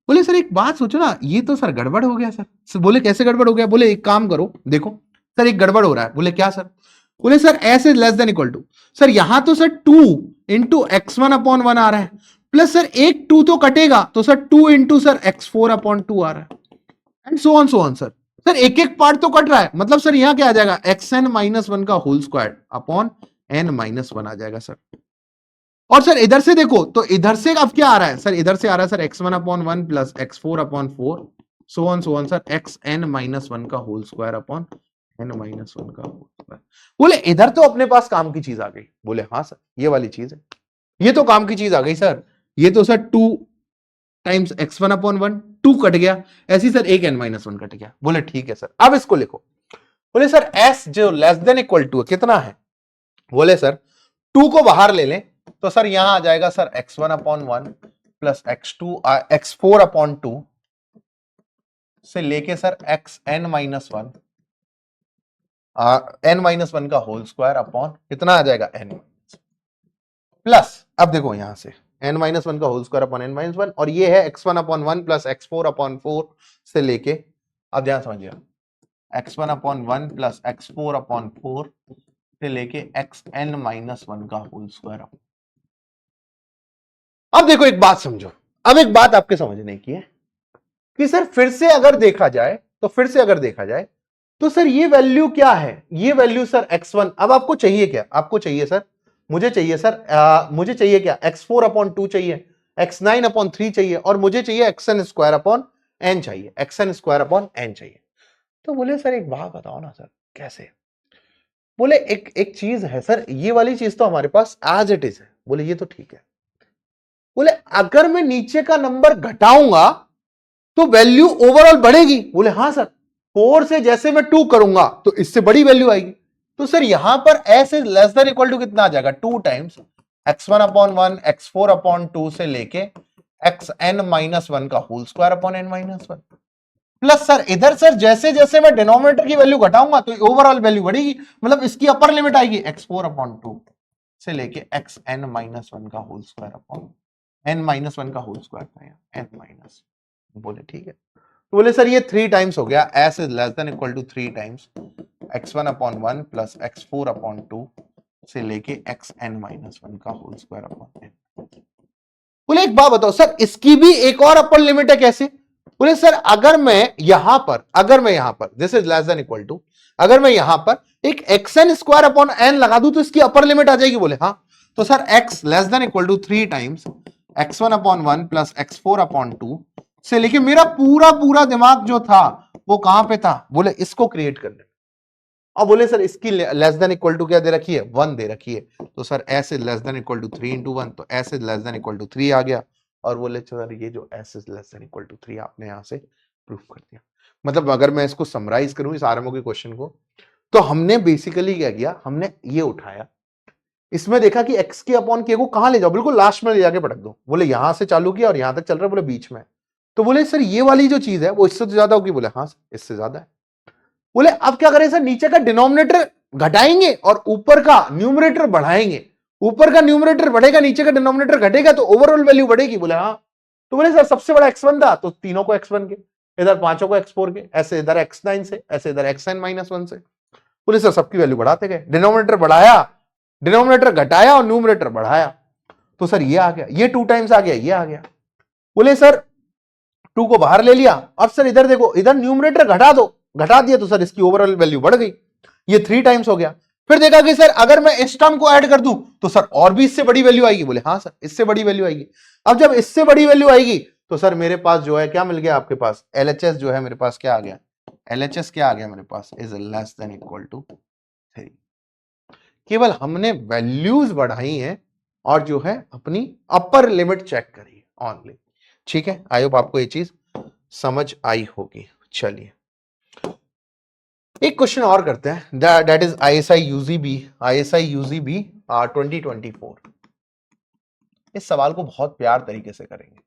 बोले सर एक बात सोचो ना ये तो सर गड़बड़ हो गया सर, बोले कैसे गड़बड़ हो गया, बोले एक काम करो देखो सर एक गड़बड़ हो रहा है, बोले क्या सर, बोले sir s is less than equal to, sir यहां तो सर 2 इंटू x1 अपॉन 1 आ रहा है प्लस सर एक 2 तो कटेगा तो sir 2 into sir x4 upon 2 आ रहा है एंड सो ऑन सर एक एक पार्ट तो कट रहा है, मतलब सर यहां क्या आ जाएगा xn-1 का होल स्क्वायर अपॉन n-1 आ जाएगा सर, और सर इधर से देखो तो इधर से अब क्या आ रहा है सर, इधर से आ रहा है sir x1 upon 1 plus x4 upon 4 so on sir xn-1 का होल स्क्वायर अपॉन n-1 का होल स्क्वायर, बोले इधर तो अपने पास काम की चीज आ गई, बोले हाँ सर ये वाली चीज है, ये तो काम की चीज आ गई सर, ये तो sir 2 times x1 upon 1, 2 cut गया, ऐसी सर एक n-1 कट गया। बोले ठीक है सर, अब इसको लिखो। बोले सर s जो लेस देन इक्वल टू कितना है? बोले सर 2 को बाहर ले लें तो सर यहां आ जाएगा sir x1 upon 1 plus x4 upon 2 से लेके सर xn-1 n-1 का होल स्क्वायर अपॉन कितना आ जाएगा n प्लस, अब देखो यहां से n-1 का होल स्क्वायर अपॉन n-1, और ये है x1 upon 1 plus x4 upon 4 से लेके, अब ध्यान समझिए, x1 upon 1 plus x4 upon 4 से लेके xn-1 का होल स्क्वायर। अब देखो एक बात समझो, अब एक बात आपके समझने की है कि सर फिर से अगर देखा जाए तो सर ये वैल्यू क्या है? ये वैल्यू सर x1, अब आपको चाहिए क्या? आपको चाहिए सर, मुझे चाहिए सर, मुझे चाहिए क्या? x4 अपॉन 2 चाहिए, x9 अपॉन 3 चाहिए, और मुझे चाहिए xn स्क्वायर अपॉन n चाहिए, xn स्क्वायर अपॉन n चाहिए। तो बोले सर एक बात बताओ ना सर, कैसे? बोले एक एक चीज है सर, ये वाली चीज तो हमारे पास एज इट इज है। बोले ये तो ठीक है। बोले अगर मैं नीचे का नंबर घटाऊंगा तो वैल्यू ओवरऑल बढ़ेगी। बोले हाँ सर, 4 से जैसे मैं 2 करूंगा तो इससे बड़ी वैल्यू आएगी। तो सर यहां पर s is less than equal to कितना आ जाएगा? 2 times x1 upon 1 x4 upon 2 से लेके xn-1 का whole square upon n-1 plus sir इधर सर जैसे जैसे मैं डिनोमिनेटर की वैल्यू घटाऊंगा तो ओवरऑल वैल्यू बढ़ेगी, मतलब इसकी अपर लिमिट आएगी x4 अपॉन 2 से लेके xn-1 का होल स्क्वायर अपॉन n-1 का होल स्क्वायर था n-। बोले ठीक है। तो बोले सर ये 3 टाइम्स हो गया, s is less than equal to 3 times x1 upon 1 plus x4 upon 2 से लेके xn-1 का होल स्क्वायर अपॉन n। बोले एक बात बताओ सर, इसकी भी एक और अपर लिमिट है, कैसे? बोले सर अगर मैं यहां पर this is less than equal to, अगर मैं यहां पर एक xn स्क्वायर अपॉन n लगा दूं तो इसकी अपर लिमिट आ जाएगी। बोले हाँ। तो sir x less than equal to 3 times x1 upon 1 plus x4 upon 2 से लेके मेरा पूरा दिमाग जो था वो कहां पे था? बोले इसको क्रिएट करने। अब बोले सर इसकी लेस देन इक्वल टू क्या दे रखी है? 1 दे रखी है। तो sir s is less than equal to 3 into 1, तो s is less than equal to 3 आ गया। और बोले सर ये जो s is less than equal to 3 आपने यहां से प्रूफ कर दिया। मतलब अगर मैं इसको समराइज करूं इस आरएमओ के क्वेश्चन को, तो हमने बेसिकली क्या किया, हमने ये उठाया, इसमें देखा कि x के अपॉन k को कहां ले जाओ, बिल्कुल लास्ट में ले जाके पटक दो। बोले यहां से चालू किया और यहां तक चल रहा है, बोले बीच में। तो बोले सर ये वाली जो चीज है वो इससे तो ज्यादा होगी। बोले हाँ सर इससे ज्यादा है। बोले अब क्या करें सर, नीचे का डिनोमिनेटर घटाएंगे और ऊपर का न्यूमरेटर बढ़ाएंगे। ऊपर का न्यूमरेटर बढ़ेगा, नीचे का डिनोमिनेटर घटेगा, तो ओवरऑल वैल्यू बढ़ेगी। बोले हाँ। तो बोले सर सबसे बड़ा x1 था तो तीनों को x1 के, इधर पांचों को x4 के, ऐसे इधर x9 से, ऐसे इधर xn-1 से। बोले सर सबकी वैल्यू बढ़ाते गए, डिनोमिनेटर बढ़ाया, डिनोमिनेटर घटाया और न्यूमरेटर बढ़ाया। तो सर ये आ गया, ये 2 टाइम्स आ गया, ये आ गया। बोले सर 2 को बाहर ले लिया, अब सर इधर देखो, इधर न्यूमरेटर घटा दो, घटा दिया तो सर इसकी ओवरऑल वैल्यू बढ़ गई, ये 3 टाइम्स हो गया। फिर देखा कि सर अगर मैं इस टर्म को ऐड कर दूं तो सर और भी इससे बड़ी वैल्यू आएगी। बोले हाँ सर इससे बड़ी वैल्यू आएगी। अब जब इससे बड़ी वैल्यू आएगी तो सर मेरे पास जो है क्या मिल गया आपके पास? LHS जो है मेरे पास क्या आ गया? LHS क्या आ गया मेरे पास? Is less than equal to 3। केवल हमने वैल्यूज बढ़ाई हैं और जो है अपनी अपर लिमिट चेक करी है ओनली। ठीक है, आई होप आपको ये चीज समझ आई होगी। चलिए एक क्वेश्चन और करते हैं, दैट इज ISI UGB 2024। इस सवाल को बहुत प्यार तरीके से करेंगे।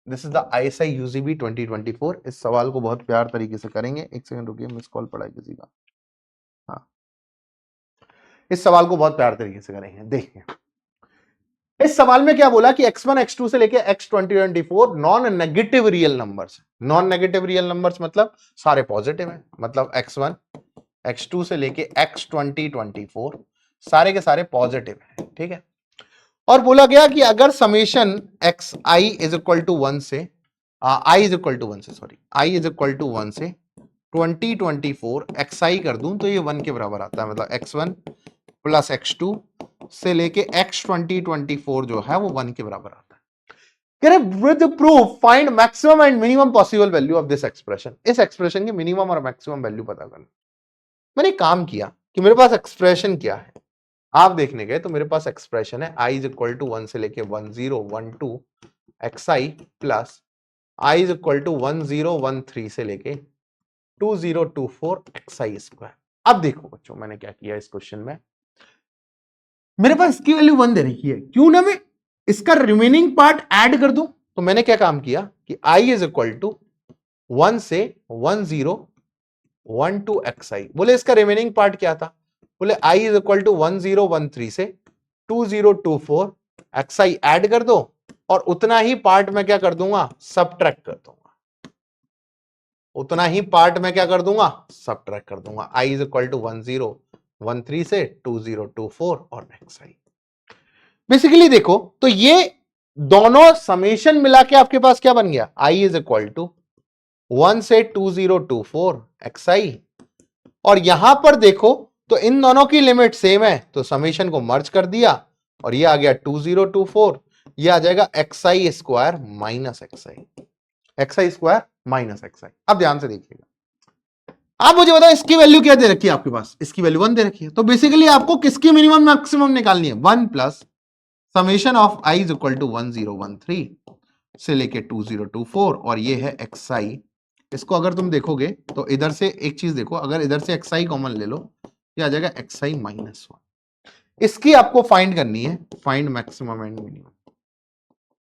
This is the ISI UGB 2024। इस सवाल को बहुत प्यार तरीके से करेंगे। एक सेकंड रुकिए, मिस कॉल पड़ा है किसी का। हाँ, इस सवाल को बहुत प्यार तरीके से करेंगे। देखिए इस सवाल में क्या बोला कि x1 x2 से लेके x2024 non negative real numbers. Non negative real numbers मतलब सारे पॉजिटिव हैं, मतलब x1 x2 से लेके x2024 सारे के सारे पॉजिटिव हैं। ठीक है, और बोला गया कि अगर summation xi is equal to 1 से i इज इक्वल टू 1 से, sorry i is equal to 1 से 2024 xi कर दूं तो ये 1 के बराबर आता है, मतलब x1 प्लस x2 से लेके x2024 जो है वो 1 के बराबर आता है। With proof find maximum and minimum possible value of this expression. इस एक्सप्रेशन की मिनिमम और मैक्सिमम वैल्यू पता करना। मैंने काम किया कि मेरे पास एक्सप्रेशन क्या है, आप देखने गए तो मेरे पास एक्सप्रेशन है i इज इक्वल टू 1 से लेके 10 12 xi plus i is equal to 1013 से लेके 2024 xi स्क्वायर। अब देखो बच्चों मैंने क्या किया इस क्वेश्चन में, मेरे पास इसकी वैल्यू 1 दे रखी है, क्यों ना मैं इसका रिमेनिंग पार्ट ऐड कर दूं। तो मैंने क्या काम किया कि i इज इक्वल टू 1 से 1012 xi, बोले इसका रिमेनिंग पार्ट क्या था, बोले i इज इक्वल टू 1013 से 2024 xi ऐड कर दो और उतना ही पार्ट मैं क्या कर दूंगा, सबट्रैक्ट कर दूंगा, उतना ही पार्ट मैं क्या कर दूंगा, सबट्रैक्ट कर दूंगा। i इज इक्वल टू 1013 से 2024 और xi। बेसिकली देखो तो ये दोनों समेशन मिला के आपके पास क्या बन गया, i इज इक्वल टू 1 से 2024 xi, और यहां पर देखो तो इन दोनों की लिमिट सेम है तो समेशन को मर्ज कर दिया और ये आ गया 2024, ये आ जाएगा xi square minus xi square minus xi। अब ध्यान से देखिएगा, आप मुझे बताओ इसकी वैल्यू क्या दे रखी है आपके पास, इसकी वैल्यू 1 दे रखी है, तो बेसिकली आपको किसकी मिनिमम मैक्सिमम निकालनी है, 1 plus summation of i is equal to 1013 से लेके 2024 और ये है xi। इसको अगर तुम देखोगे तो इधर से एक चीज देखो, अगर इधर से xi कॉमन ले लो ये आ जाएगा xi माइनस 1। इसकी आपको फाइंड करनी है, find maximum and minimum,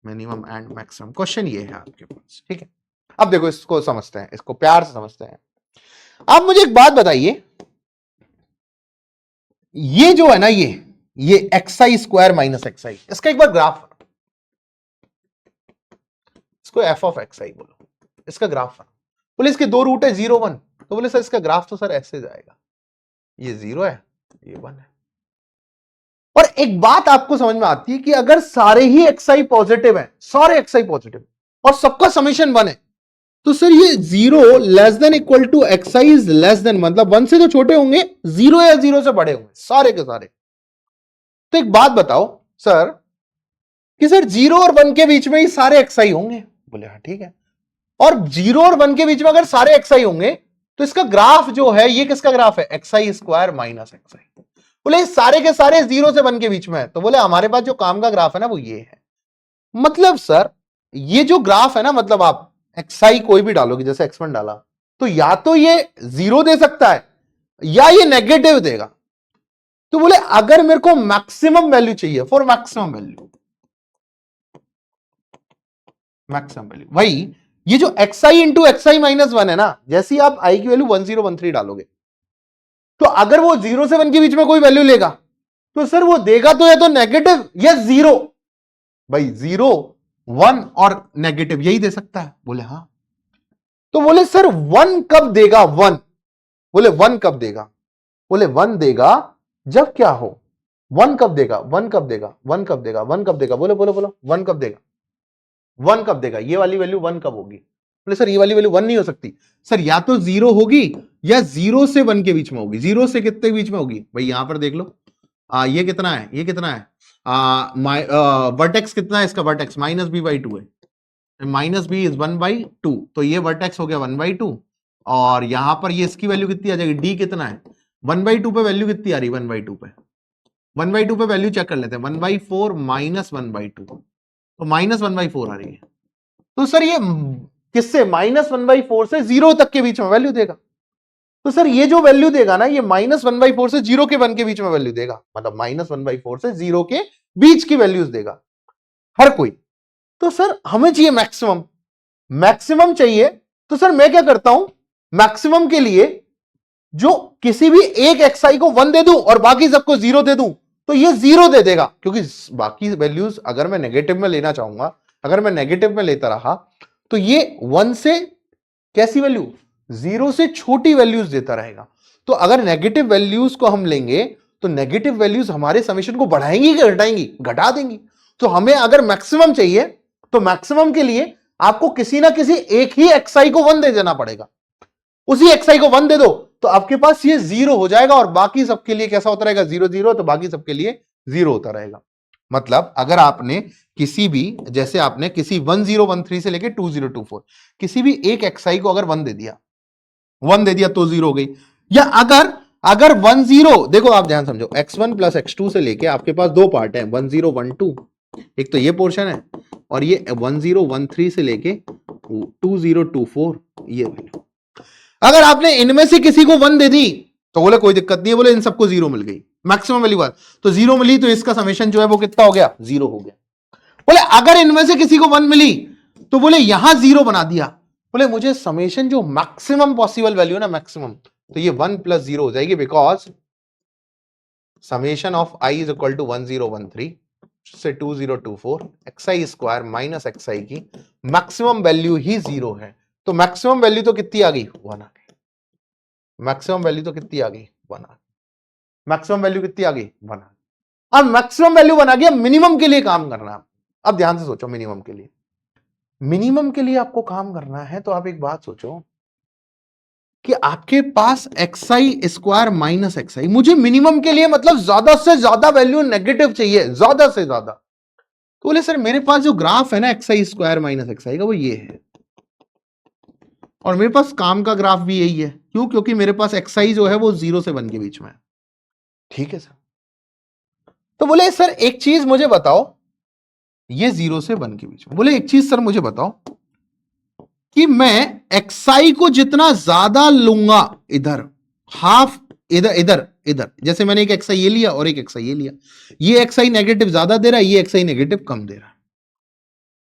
minimum and maximum, question ये है आपके पास, ठीक है। अब देखो इसको समझते हैं, इसको प्यार से समझते हैं। आप मुझे एक बात बताइए, ये जो है ना ये xi स्क्वायर माइनस xi, इसका एक बार ग्राफ, इसको f ऑफ xi बोलो, इसका ग्राफ बोले इसके दो रूट है 0 1, तो बोले सर इसका ग्राफ तो सर ऐसे जाएगा, ये 0 है ये 1 है। और एक बात आपको समझ में आती है कि अगर सारे ही xi पॉजिटिव हैं, सारे xi पॉजिटिव और सबका समेशन 1 है, तो सर ये 0 less than equal to xi is less than, मतलब 1 से तो छोटे होंगे, 0 या 0 से बड़े होंगे सारे के सारे। तो एक बात बताओ सर कि सर 0 और 1 के बीच में ही सारे xi होंगे, बोले हाँ ठीक है, और 0 और 1 के बीच में अगर सारे xi होंगे तो इसका ग्राफ जो है ये किसका ग्राफ है, xi स्क्वायर माइनस xi। बोले सारे के सारे 0 से 1 के बीच में है, तो बोले हमारे पास जो काम का ग्राफ है ना वो ये है। मतलब सर ये जो ग्राफ है ना, मतलब आप xi कोई भी डालोगे, जैसे x1 डाला, तो या तो ये 0 दे सकता है या ये नेगेटिव देगा। तो बोले अगर मेरे को मैक्सिमम वैल्यू चाहिए, for maximum value, maximum value भाई ये जो xi इंटू xi माइनस 1 है ना, जैसे ही आप i की वैल्यू 1013 डालोगे तो अगर वो 0 से 1 के बीच में कोई वैल्यू लेगा तो सर वो देगा तो या तो नेगेटिव या 0, भाई 0 1 और नेगेटिव यही दे सकता है, बोले हाँ। तो बोले सर 1 कब देगा, 1, बोले 1 कब देगा, बोले 1 देगा जब क्या हो, 1 कब देगा, 1 कब देगा, 1 कब देगा, 1 कब देगा, बोलो बोलो बोलो 1 कब देगा, 1 कब देगा, ये वाली वैल्यू 1 कब होगी, बोले सर ये वाली वैल्यू 1 नहीं हो सकती सर, या तो 0 होगी या 0 से 1 के बीच में होगी। 0 से कितने के बीच में होगी भाई, यहां पर देख लो, ये कितना है, ये कितना है, वर्टेक्स कितना है इसका, वर्टेक्स माइनस बी बाई 2 है, माइनस बी इज 1/2, तो ये वर्टेक्स हो गया 1/2, और यहां पर ये इसकी वैल्यू कितनी आ जाएगी, डी कितना है 1/2 पे वैल्यू कितनी आ रही है, 1/2 पे, 1/2 पे वैल्यू चेक कर लेते हैं, 1/4 माइनस 1/2, तो माइनस 1/4 आ रही है। तो सर ये किससे, माइनस 1/4 से 0 तक के बीच में वैल्यू देगा। तो सर ये जो वैल्यू देगा ना, ये माइनस 1/4 से 0 के 1 के बीच में वैल्यू देगा, मतलब माइनस 1/4 से 0 के बीच की वैल्यूज देगा हर कोई। तो सर हमें चाहिए मैक्सिमम, मैक्सिमम चाहिए, तो सर मैं क्या करता हूं, मैक्सिमम के लिए जो किसी भी एक xi को 1 दे दूं और बाकी सबको 0 दे दूं, तो ये 0 दे देगा, क्योंकि बाकी वैल्यूज अगर मैं नेगेटिव में लेना चाहूंगा, अगर मैं नेगेटिव में लेता रहा तो ये 1 से कैसी वैल्यू, 0 से छोटी वैल्यूज देता रहेगा। तो अगर नेगेटिव वैल्यूज को हम लेंगे तो नेगेटिव वैल्यूज हमारे समेशन को बढ़ाएंगी कि घटाएंगी, घटा देंगी। तो हमें अगर मैक्सिमम चाहिए तो मैक्सिमम के लिए आपको किसी ना किसी एक ही xi को 1 दे देना पड़ेगा, उसी xi को 1 दे दो तो आपके पास ये 0 हो जाएगा, और बाकी सबके लिए कैसा होता रहेगा, 0 0, तो बाकी सबके लिए 0 होता रहेगा। मतलब अगर आपने किसी भी, जैसे आपने किसी 1013 से लेके 2024 किसी भी एक xi को अगर 1 दे दिया, 1 दे दिया तो 0 हो गई। या अगर 10, देखो आप ध्यान समझो, x1 प्लस x2 से लेके आपके पास दो पार्ट है, 10 12, एक तो ये पोर्शन है और ये 1013 से लेके 2024 ये वैल्यू। अगर आपने इनमें से किसी को 1 दे दी तो बोले कोई दिक्कत नहीं है, बोले इन सबको 0 मिल गई, मैक्सिमम वैल्यू बात तो 0 मिली, तो इसका समेशन जो है वो कितना हो गया, 0 हो गया। बोले अगर इनमें से किसी को 1 मिली तो बोले यहां 0 बना दिया, बोले मुझे समेशन जो मैक्सिमम पॉसिबल वैल्यू है ना मैक्सिमम, तो ये 1 + 0 हो जाएगी, because summation of i is equal to 1013 से 2024 xi स्क्वायर माइनस xi की मैक्सिमम वैल्यू ही 0 है। तो मैक्सिमम वैल्यू तो कितनी आ गई, 1 आ गई। मैक्सिमम वैल्यू तो कितनी आ गई, 1 आ गई। मैक्सिमम वैल्यू कितनी आ गई, 1 आ गई। अब मैक्सिमम वैल्यू बना गया, मिनिमम के लिए काम करना है। अब ध्यान से सोचो, मिनिमम के लिए, मिनिमम के लिए आपको काम करना है, तो आप एक बात सोचो कि आपके पास xi स्क्वायर माइनस xi, मुझे मिनिमम के लिए मतलब ज्यादा से ज्यादा वैल्यू नेगेटिव चाहिए, ज्यादा से ज्यादा। तो बोले सर मेरे पास जो ग्राफ है ना xi स्क्वायर माइनस xi का, वो ये है, और मेरे पास काम का ग्राफ भी यही है। क्यों? क्योंकि मेरे पास xi जो है वो 0 से 1 के बीच में है। ठीक है सर। तो बोले सर एक चीज मुझे बताओ, ये 0 से 1 के बीच में, बोले एक चीज सर मुझे बताओ कि मैं xi को जितना ज्यादा लूंगा, इधर हाफ, इधर इधर इधर, जैसे मैंने एक xi ये लिया और एक xi ये लिया, ये xi नेगेटिव ज्यादा दे रहा है, ये xi नेगेटिव कम दे रहा है।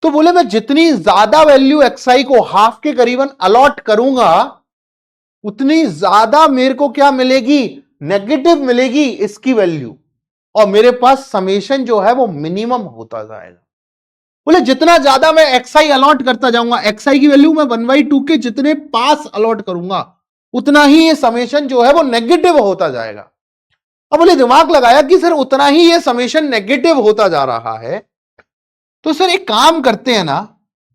तो बोले मैं जितनी ज्यादा वैल्यू xi को हाफ के करीबन अलॉट करूंगा, उतनी ज्यादा मेरे को क्या मिलेगी, नेगेटिव मिलेगी इसकी वैल्यू, और मेरे पास समेशन जो है वो मिनिमम होता जाएगा। बोले जितना ज्यादा मैं xi अलॉट करता जाऊंगा, xi की वैल्यू मैं 1/2 के जितने पास अलॉट करूंगा, उतना ही ये समेशन जो है वो नेगेटिव होता जाएगा। अब बोले दिमाग लगाया कि सर उतना ही ये समेशन नेगेटिव होता जा रहा है, तो सर एक काम करते हैं ना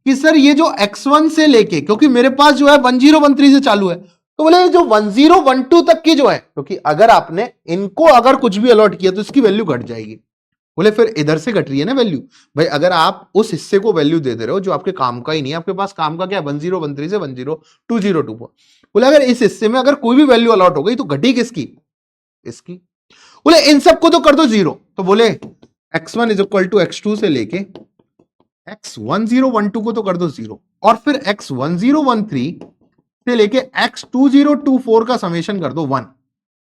कि सर ये जो x1 से लेके, क्योंकि मेरे पास जो है 1013 से चालू है, तो बोले जो 1012 तक की जो है, क्योंकि अगर आपने इनको अगर कुछ भी अलॉट किया तो इसकी वैल्यू घट जाएगी। बोले फिर इधर से घट रही है ना वैल्यू, भाई अगर आप उस हिस्से को वैल्यू दे रहे हो जो आपके काम का ही नहीं है, आपके पास काम का क्या है, 1013 से 2024। बोले अगर इस हिस्से में अगर कोई भी वैल्यू अलॉट हो गई तो घटी किसकी, इसकी। बोले इन सबको तो कर दो 0, तो बोले x1 is equal to x2 से लेके x1012 को तो कर दो 0, और फिर x1013 से लेके x2024 का समेशन कर दो 1।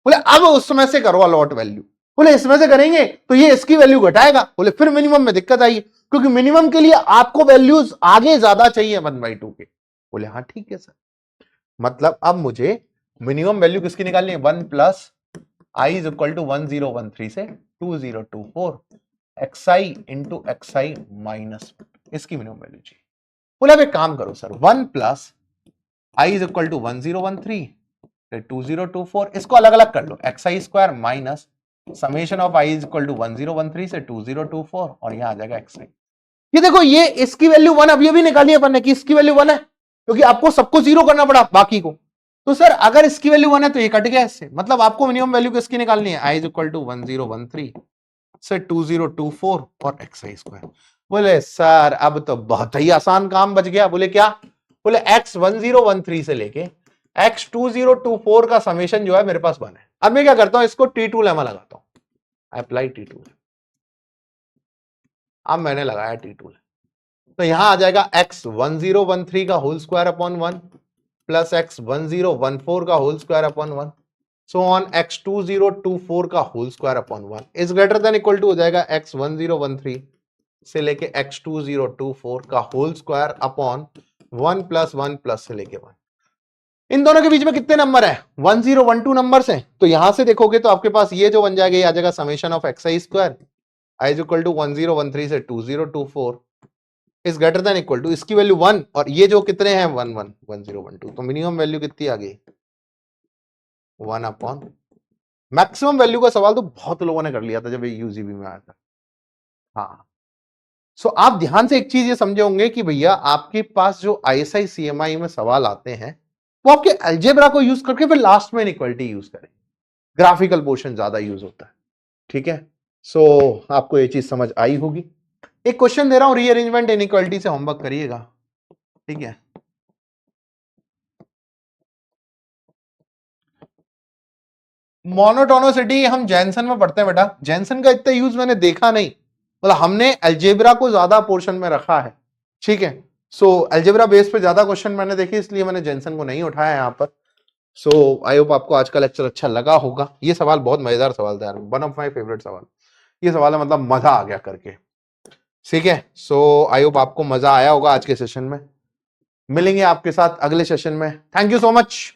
बोले अब उसमें से करो अलॉट वैल्यू। बोले इसमें से करेंगे तो ये इसकी वैल्यू घटाएगा। बोले फिर मिनिमम में दिक्कत आई, क्योंकि मिनिमम के लिए आपको वैल्यूज आगे ज्यादा चाहिए 1/2 के। बोले हाँ ठीक है सर, मतलब अब मुझे मिनिमम वैल्यू किसकी निकालनी है, 1 + i इज इक्वल टू 1013 से 2024 xi इंटू xi माइनस, इसकी मिनिमम वैल्यू चाहिए। बोले अब एक काम करो sir, 1 + i is equal to 1013 से 2024, इसको अलग अलग कर लो, xi square minus summation of i is equal to 1013 से 2024, और यहां आ जाएगा xi। ये देखो ये इसकी वैल्यू 1, अब ये भी निकाली अपन ने कि इसकी वैल्यू 1 है, क्योंकि आपको सबको 0 करना पड़ा बाकी को। तो सर अगर इसकी वैल्यू 1 है तो ये कट गया इससे, मतलब आपको मिनिमम वैल्यू किसकी निकालनी है, i इज इक्वल टू 1013 से 2024 और xi स्क्वायर। बोले सर अब तो बहुत ही आसान काम बच गया। बोले क्या, बोले x1013 से लेके x2024 का समेशन जो है मेरे पास 1 है। अब मैं क्या करता हूं, इसको T2 लेमा लगाता हूं, अप्लाई T2। अब मैंने लगाया T2, तो यहां आ जाएगा x1013 का whole square upon 1 plus x1014 का whole square upon 1 so on x2024 का whole square upon 1 is greater than equal to हो जाएगा x1013 से लेके x2024 का होल स्क्वायर अपॉन 1 + 1 प्लस से लेके 1। इन दोनों के बीच में कितने नंबर है, 1012 नंबर है। तो यहां से देखोगे तो आपके पास ये जो बन जाएगा, ये आ जाएगा summation of xi square i is equal to 1013 से 2024 is greater than equal to, इसकी वैल्यू 1 और ये जो कितने हैं 1 1 1012, तो मिनिमम वैल्यू कितनी आ गई 1 अपॉन मैक्सिमम वैल्यू का सवाल तो बहुत लोगों ने कर लिया था जब ये यूजीबी में आया था। हाँ सो आप ध्यान से एक चीज ये समझे होंगे कि भैया आपके पास जो आईएसआई सीएमआई में सवाल आते हैं वो आपके अलजेब्रा को यूज करके फिर लास्ट में इनइक्वालिटी यूज करें, ग्राफिकल पोर्शन ज्यादा यूज होता है। ठीक है, सो आपको ये चीज समझ आई होगी। एक क्वेश्चन दे रहा हूं, रीअरेंजमेंट इनइक्वालिटी से होमवर्क करिएगा। ठीक है, मोनोटोनिसिटी हम जैनसन में पढ़ते हैं बेटा, जैनसन का इतना यूज मैंने देखा नहीं, मतलब हमने अलजेब्रा को ज्यादा पोर्शन में रखा है, ठीक है। सो अलजेब्रा बेस पे ज्यादा क्वेश्चन मैंने देखे, इसलिए मैंने जेनसन को नहीं उठाया यहाँ पर। सो आई होप आपको आज का लेक्चर अच्छा लगा होगा। ये सवाल बहुत मजेदार सवाल था यार, वन ऑफ माय फेवरेट सवाल। ये सवाल है, मतलब मजा आ गया करके, ठीक है। सो आई होप आपको मजा आया होगा आज के सेशन में। मिलेंगे आपके साथ अगले सेशन में। Thank you so much.